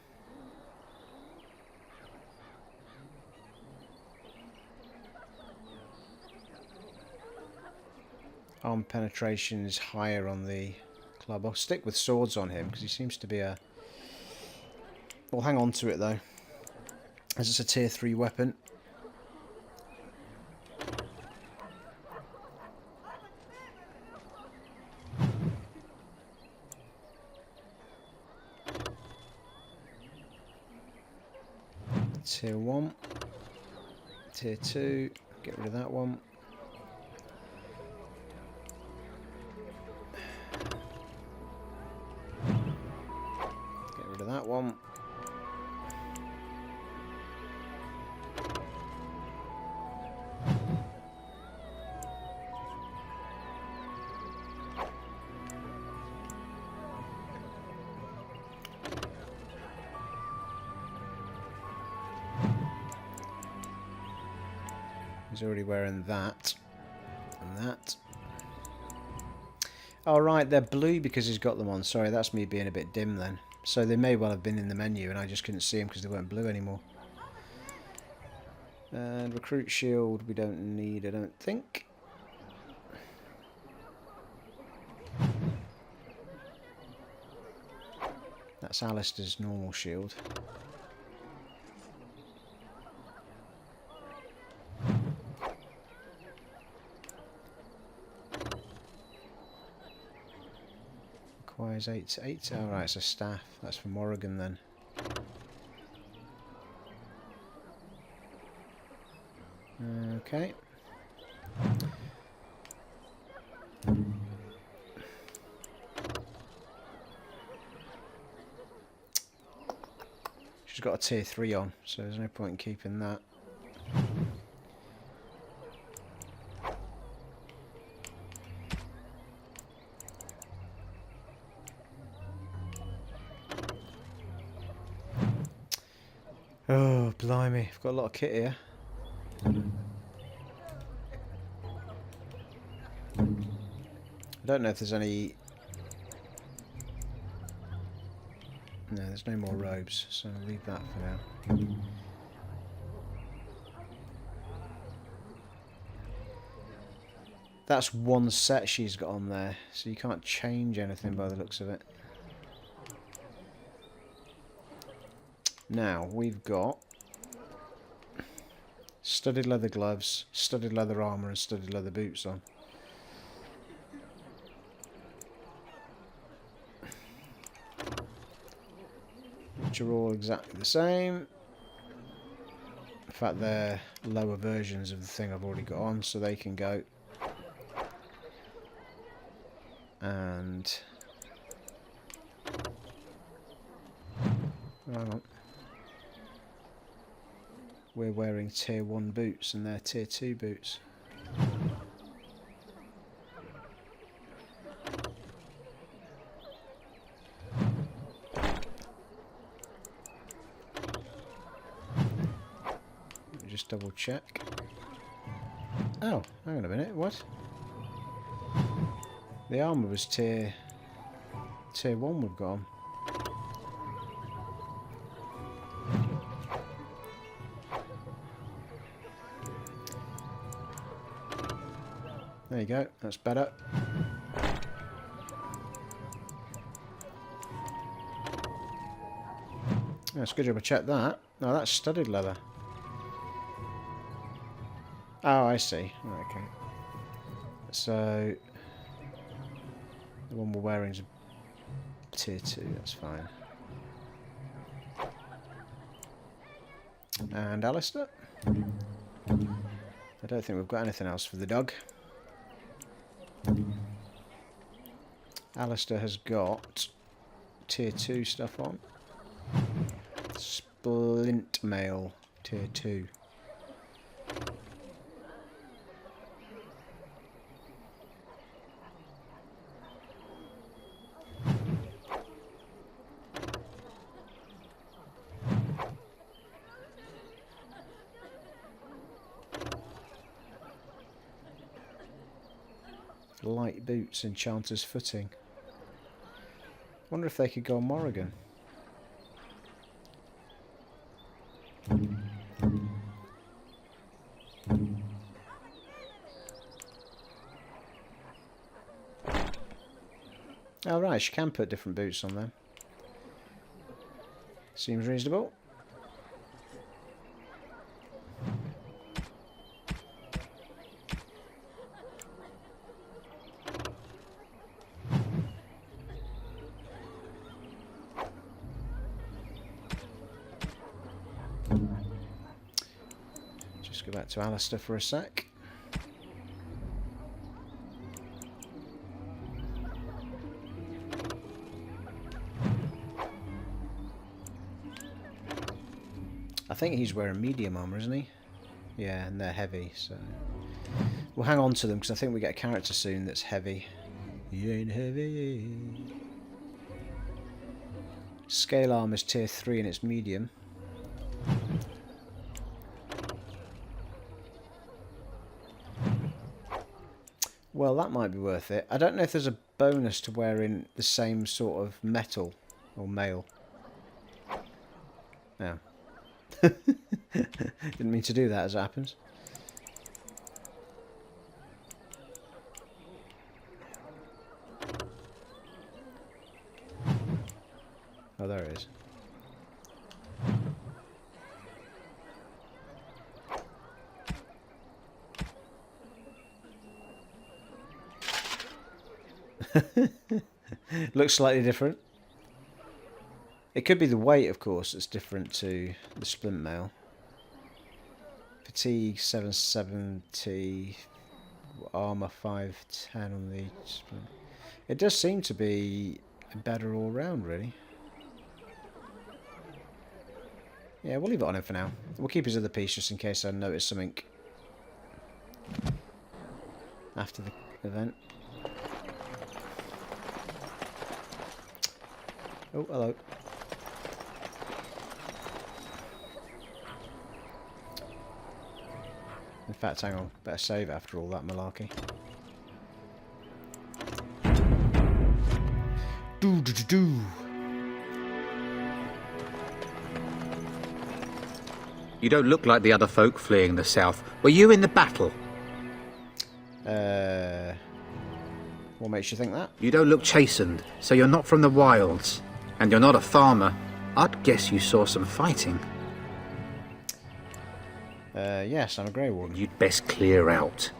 Arm penetration is higher on the club. I'll stick with swords on him because he seems to be a... We'll hang on to it though, as it's a tier 3 weapon. Tier 1, tier 2, get rid of that one. He's already wearing that. And that. Oh, right, they're blue because he's got them on. Sorry, that's me being a bit dim then. So they may well have been in the menu and I just couldn't see them because they weren't blue anymore. And recruit shield we don't need, I don't think. That's Alistair's normal shield. Requires 8. Oh right, it's a staff. That's for Morrigan then. Okay. She's got a tier 3 on, so there's no point in keeping that. Oh, blimey, I've got a lot of kit here. I don't know if there's any... No, there's no more robes, so I'll leave that for now. That's one set she's got on there, so you can't change anything by the looks of it. Now, we've got studded leather gloves, studded leather armour and studded leather boots on. Which are all exactly the same. In fact, they're lower versions of the thing I've already got on, so they can go. And... hang on. We're wearing tier 1 boots and they're tier 2 boots. Let me just double check. Oh, hang on a minute, what? The armour was tier 1 we've got on. There you go, that's better. That's good job I checked that. No, that's studded leather. Oh, I see. Oh, okay. So, the one we're wearing is a tier 2, that's fine. And Alistair? I don't think we've got anything else for the dog. Alistair has got tier 2 stuff on. Splint mail tier 2. Light boots, enchanter's footing. Wonder if they could go on Morrigan. Oh right, she can put different boots on them. Seems reasonable. Just go back to Alistair for a sec. I think he's wearing medium armour, isn't he? Yeah, and they're heavy, so... we'll hang on to them, because I think we get a character soon that's heavy. He ain't heavy. Scale armour's tier 3 and it's medium. Well, that might be worth it. I don't know if there's a bonus to wearing the same sort of metal or mail. No. Didn't mean to do that, as it happens. Oh, there it is. Looks slightly different. It could be the weight, of course, that's different to the splint mail. Fatigue 770, armor 510 on the splint. It does seem to be better all round, really. Yeah, we'll leave it on him for now. We'll keep his other piece just in case I notice something after the event. Oh, hello. In fact, hang on. Better save after all that malarkey. Do. You don't look like the other folk fleeing the south. Were you in the battle? What makes you think that? You don't look chastened, so you're not from the wilds. And you're not a farmer. I'd guess you saw some fighting. Yes, I'm a Grey Warden. You'd best clear out.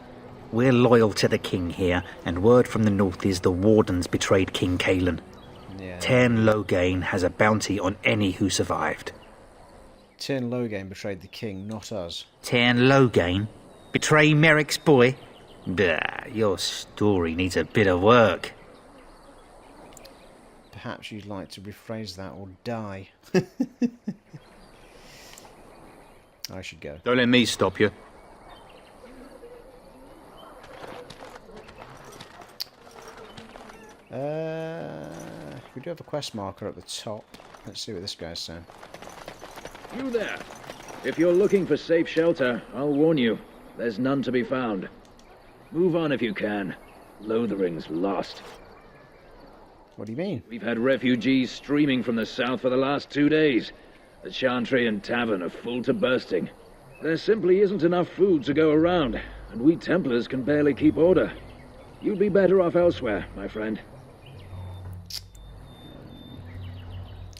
We're loyal to the king here, and word from the north is the Wardens betrayed King Cailan. Yeah. Tern Logain has a bounty on any who survived. Tern Logain betrayed the king, not us. Tern Logain? Betray Merrick's boy? Blah, your story needs a bit of work. Perhaps you'd like to rephrase that or die. I should go. Don't let me stop you. We do have a quest marker at the top. Let's see what this guy's saying. You there. If you're looking for safe shelter, I'll warn you. There's none to be found. Move on if you can. Lothering's lost. What do you mean? We've had refugees streaming from the south for the last 2 days. The Chantry and Tavern are full to bursting. There simply isn't enough food to go around, and we Templars can barely keep order. You'd be better off elsewhere, my friend.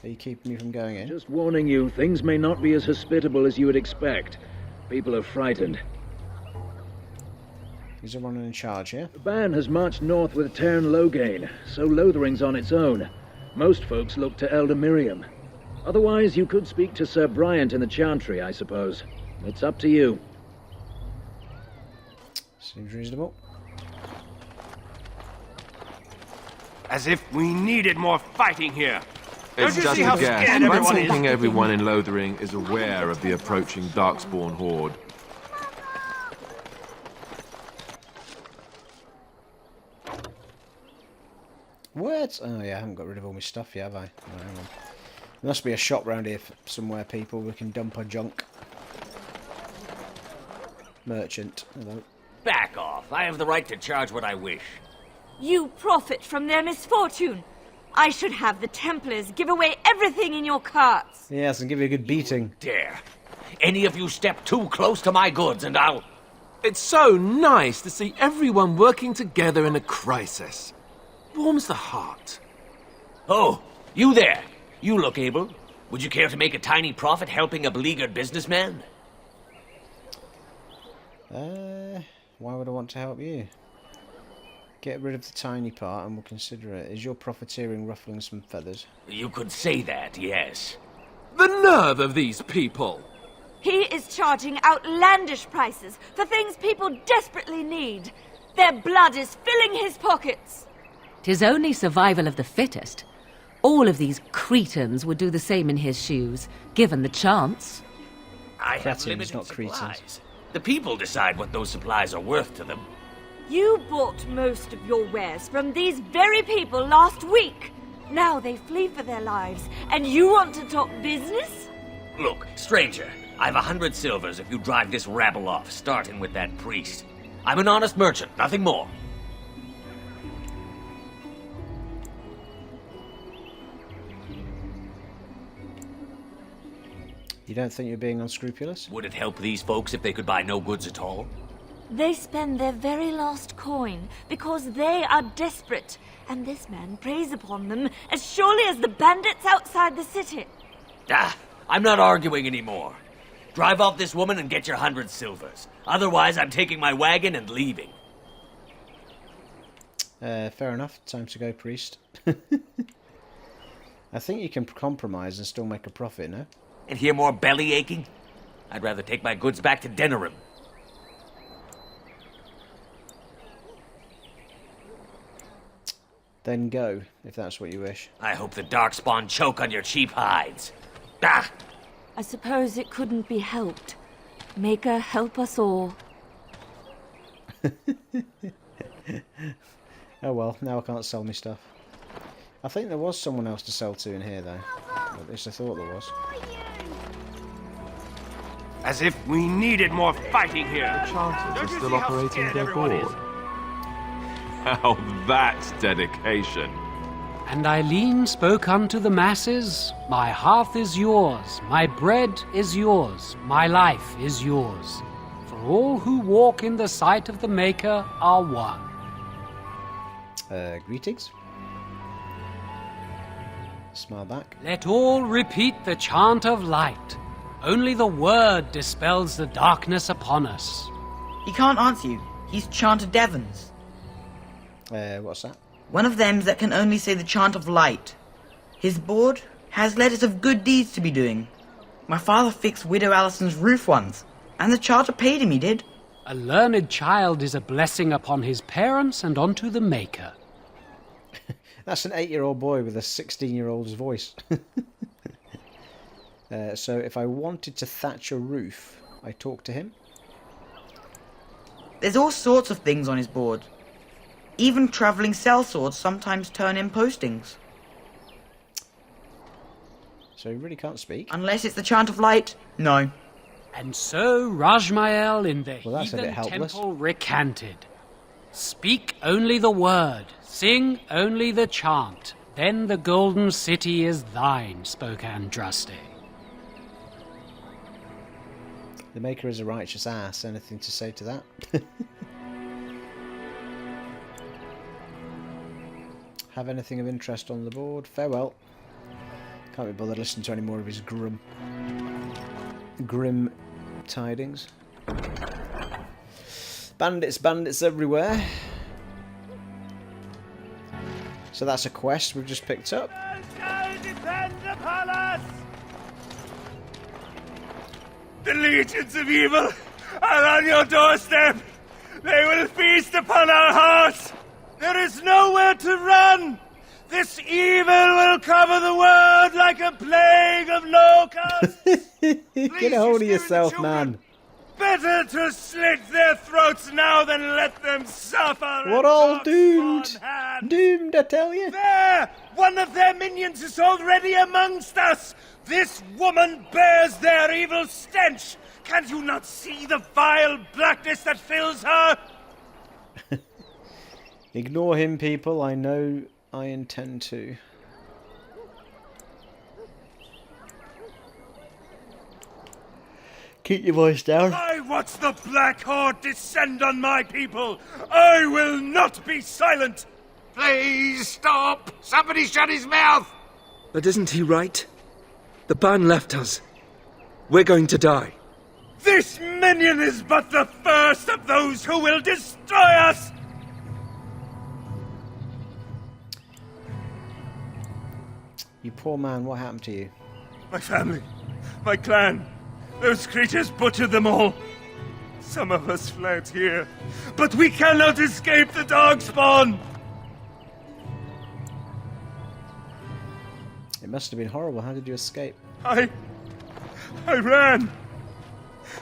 Are you keeping me from going in? Just warning you, things may not be as hospitable as you would expect. People are frightened. Is there one in charge here? The band has marched north with Tern Logain, so Lothering's on its own. Most folks look to Elder Miriam. Otherwise, you could speak to Sir Bryant in the Chantry, I suppose. It's up to you. Seems reasonable. As if we needed more fighting here. It's Don't you just see a how guess. scared I'm everyone is? thinking everyone in Lothering is aware of the approaching Darkspawn horde. What? Oh yeah, I haven't got rid of all my stuff yet, have I? No, hang on. There must be a shop round here somewhere, people. We can dump our junk. Merchant. Hello. Back off. I have the right to charge what I wish. You profit from their misfortune. I should have the Templars give away everything in your carts. Yes, and give you a good beating. Dare. Any of you step too close to my goods and I'll... It's so nice to see everyone working together in a crisis. Warms the heart. Oh, you there. You look able. Would you care to make a tiny profit helping a beleaguered businessman? Why would I want to help you? Get rid of the tiny part and we'll consider it. Is your profiteering ruffling some feathers? You could say that, yes. The nerve of these people! He is charging outlandish prices for things people desperately need. Their blood is filling his pockets. 'Tis only survival of the fittest. All of these cretins would do the same in his shoes, given the chance. I have Cretins, limited not supplies. cretins. The people decide what those supplies are worth to them. You bought most of your wares from these very people last week. Now they flee for their lives, and you want to talk business? Look, stranger, I've 100 silvers if you drive this rabble off, starting with that priest. I'm an honest merchant, nothing more. You don't think you're being unscrupulous? Would it help these folks if they could buy no goods at all? They spend their very last coin because they are desperate, and this man preys upon them as surely as the bandits outside the city. Ah, I'm not arguing anymore. Drive off this woman and get your 100 silvers. Otherwise, I'm taking my wagon and leaving. Fair enough. Time to go, priest. I think you can compromise and still make a profit, no? And hear more belly aching? I'd rather take my goods back to Denerim. Then go, if that's what you wish. I hope the Darkspawn choke on your cheap hides. Ah! I suppose it couldn't be helped. Maker, help us all. Oh well, now I can't sell me stuff. I think there was someone else to sell to in here, though. Or at least I thought there was. As if we needed more fighting here. The Chanters are still operating their board. How that's dedication. And Eileen spoke unto the masses, My hearth is yours, my bread is yours, my life is yours. For all who walk in the sight of the Maker are one. Greetings. Smile back. Let all repeat the chant of light. Only the word dispels the darkness upon us. He can't answer you. He's chanted Devons. What's that? One of them that can only say the chant of light. His board has letters of good deeds to be doing. My father fixed Widow Allison's roof once, and the charter paid him, he did. A learned child is a blessing upon his parents and onto the Maker. That's an 8-year-old boy with a 16-year-old's voice. So if I wanted to thatch a roof, I talk to him? There's all sorts of things on his board. Even travelling sellswords sometimes turn in postings. So he really can't speak? Unless it's the chant of light, no. And so Rajmael in the Well, that's a bit heathen helpless. temple recanted. Speak only the word, sing only the chant, then the golden city is thine, spoke Andraste. The Maker is a righteous ass. Anything to say to that? Have anything of interest on the board? Farewell. Can't be bothered listening to any more of his grim tidings. Bandits everywhere. So that's a quest we've just picked up. Depend upon us! The legions of evil are on your doorstep. They will feast upon our hearts. There is nowhere to run. This evil will cover the world like a plague of locusts. Get a hold of yourself, man. Better to slit their throats now than let them suffer. We're all doomed. Doomed, I tell you. There! One of their minions is already amongst us. This woman bears their evil stench. Can't you not see the vile blackness that fills her? Ignore him, people. I know I intend to. Keep your voice down. I watch the Black Horde descend on my people. I will not be silent. Please stop! Somebody shut his mouth! But isn't he right? The ban left us. We're going to die. This minion is but the first of those who will destroy us! You poor man, what happened to you? My family, my clan, those creatures butchered them all. Some of us fled here, but we cannot escape the Darkspawn! It must have been horrible. How did you escape? I ran,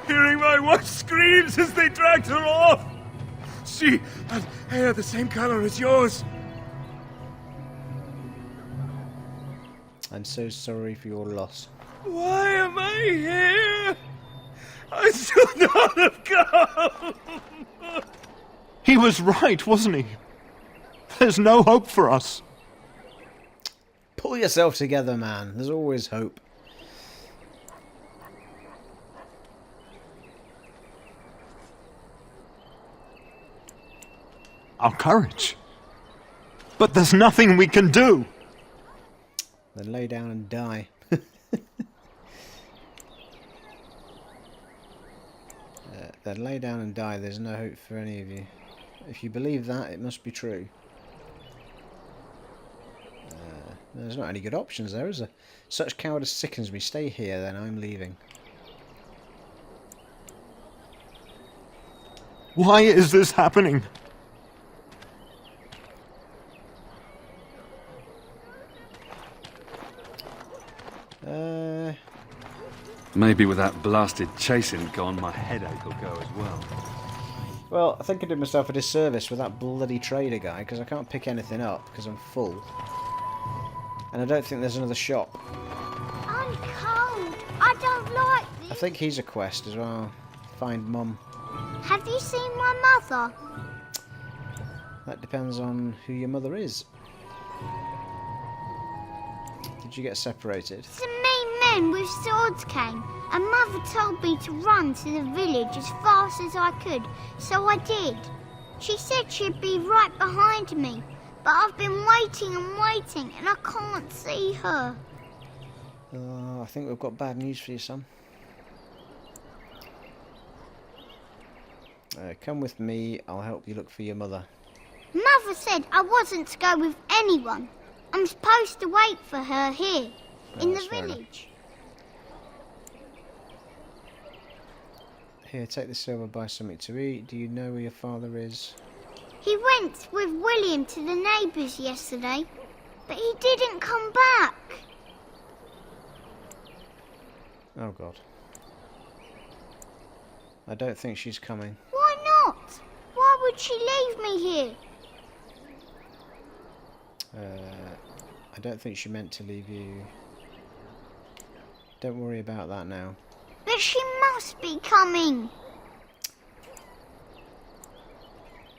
hearing my wife's screams as they dragged her off. She had hair the same color as yours. I'm so sorry for your loss. Why am I here? I should not have come. He was right, wasn't he? There's no hope for us. Pull yourself together, man. There's always hope. our courage. But there's nothing we can do. Then lay down and die. Then lay down and die. There's no hope for any of you. If you believe that, it must be true. There's not any good options there, is there? Such cowardice sickens me. Stay here, then. I'm leaving. Why is this happening? Maybe with that blasted chasing gone, my headache will go as well. Well, I think I did myself a disservice with that bloody trader guy, because I can't pick anything up, because I'm full. And I don't think there's another shop. I'm cold. I don't like this. I think he's a quest as well. Find Mum. Have you seen my mother? That depends on who your mother is. Did you get separated? Some mean men with swords came, and Mother told me to run to the village as fast as I could, so I did. She said she'd be right behind me, but I've been waiting and waiting, and I can't see her. I think we've got bad news for you, son. Come with me, I'll help you look for your mother. Mother said I wasn't to go with anyone. I'm supposed to wait for her here, in the village. Here, take this silver, buy something to eat. Do you know where your father is? He went with William to the neighbours yesterday, but he didn't come back. Oh, God. I don't think she's coming. Why not? Why would she leave me here? I don't think she meant to leave you. Don't worry about that now. But she must be coming.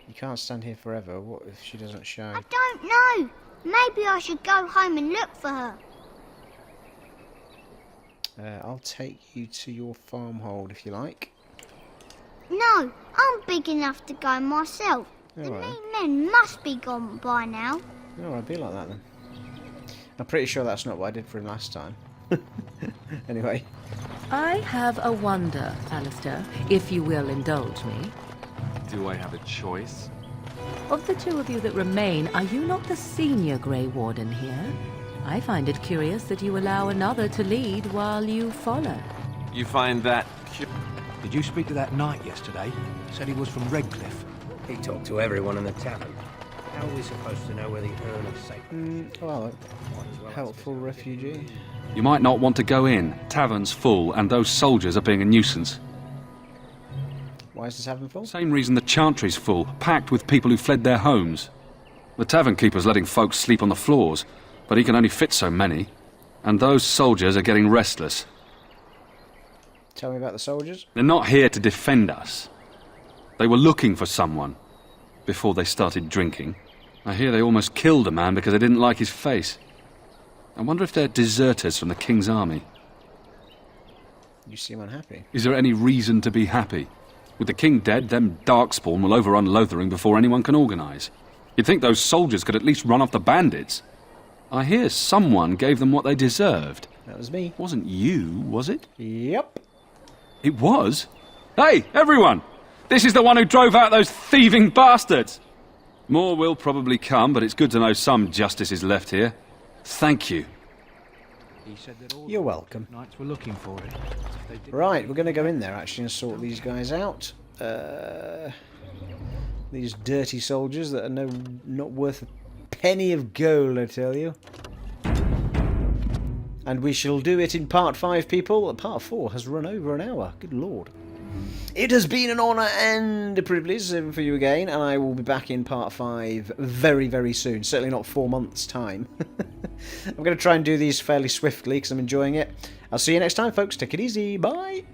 You can't stand here forever. What if she doesn't show? I don't know. Maybe I should go home and look for her. I'll take you to your farmhold if you like. No, I'm big enough to go myself. The mean men must be gone by now. Oh, I'd be like that then. I'm pretty sure that's not what I did for him last time. Anyway. I have a wonder, Alistair, if you will indulge me. Do I have a choice? Of the two of you that remain, are you not the senior Grey Warden here? I find it curious that you allow another to lead while you follow. You find that Did you speak to that knight yesterday? Said he was from Redcliffe. He talked to everyone in the tavern. How are we supposed to know where the urn of sacred? Well, helpful refugee. You might not want to go in. Tavern's full, and those soldiers are being a nuisance. Why is the tavern full? Same reason the Chantry's full, packed with people who fled their homes. The tavern keeper's letting folks sleep on the floors, but he can only fit so many. And those soldiers are getting restless. Tell me about the soldiers. They're not here to defend us. They were looking for someone before they started drinking. I hear they almost killed a man because they didn't like his face. I wonder if they're deserters from the King's army. You seem unhappy. Is there any reason to be happy? With the King dead, them Darkspawn will overrun Lothering before anyone can organise. You'd think those soldiers could at least run off the bandits. I hear someone gave them what they deserved. That was me. Wasn't you, was it? Yep. It was? Hey, everyone! This is the one who drove out those thieving bastards! More will probably come, but it's good to know some justice is left here. Thank you. He said that all You're welcome. knights were looking for it. Right, we're going to go in there actually and sort these guys out. These dirty soldiers that are not worth a penny of gold, I tell you. And we shall do it in part 5, people. Part 4 has run over an hour. Good lord. It has been an honour and a privilege for you again, and I will be back in part 5 very, very soon. Certainly not 4 months' time. I'm going to try and do these fairly swiftly because I'm enjoying it. I'll see you next time, folks. Take it easy. Bye.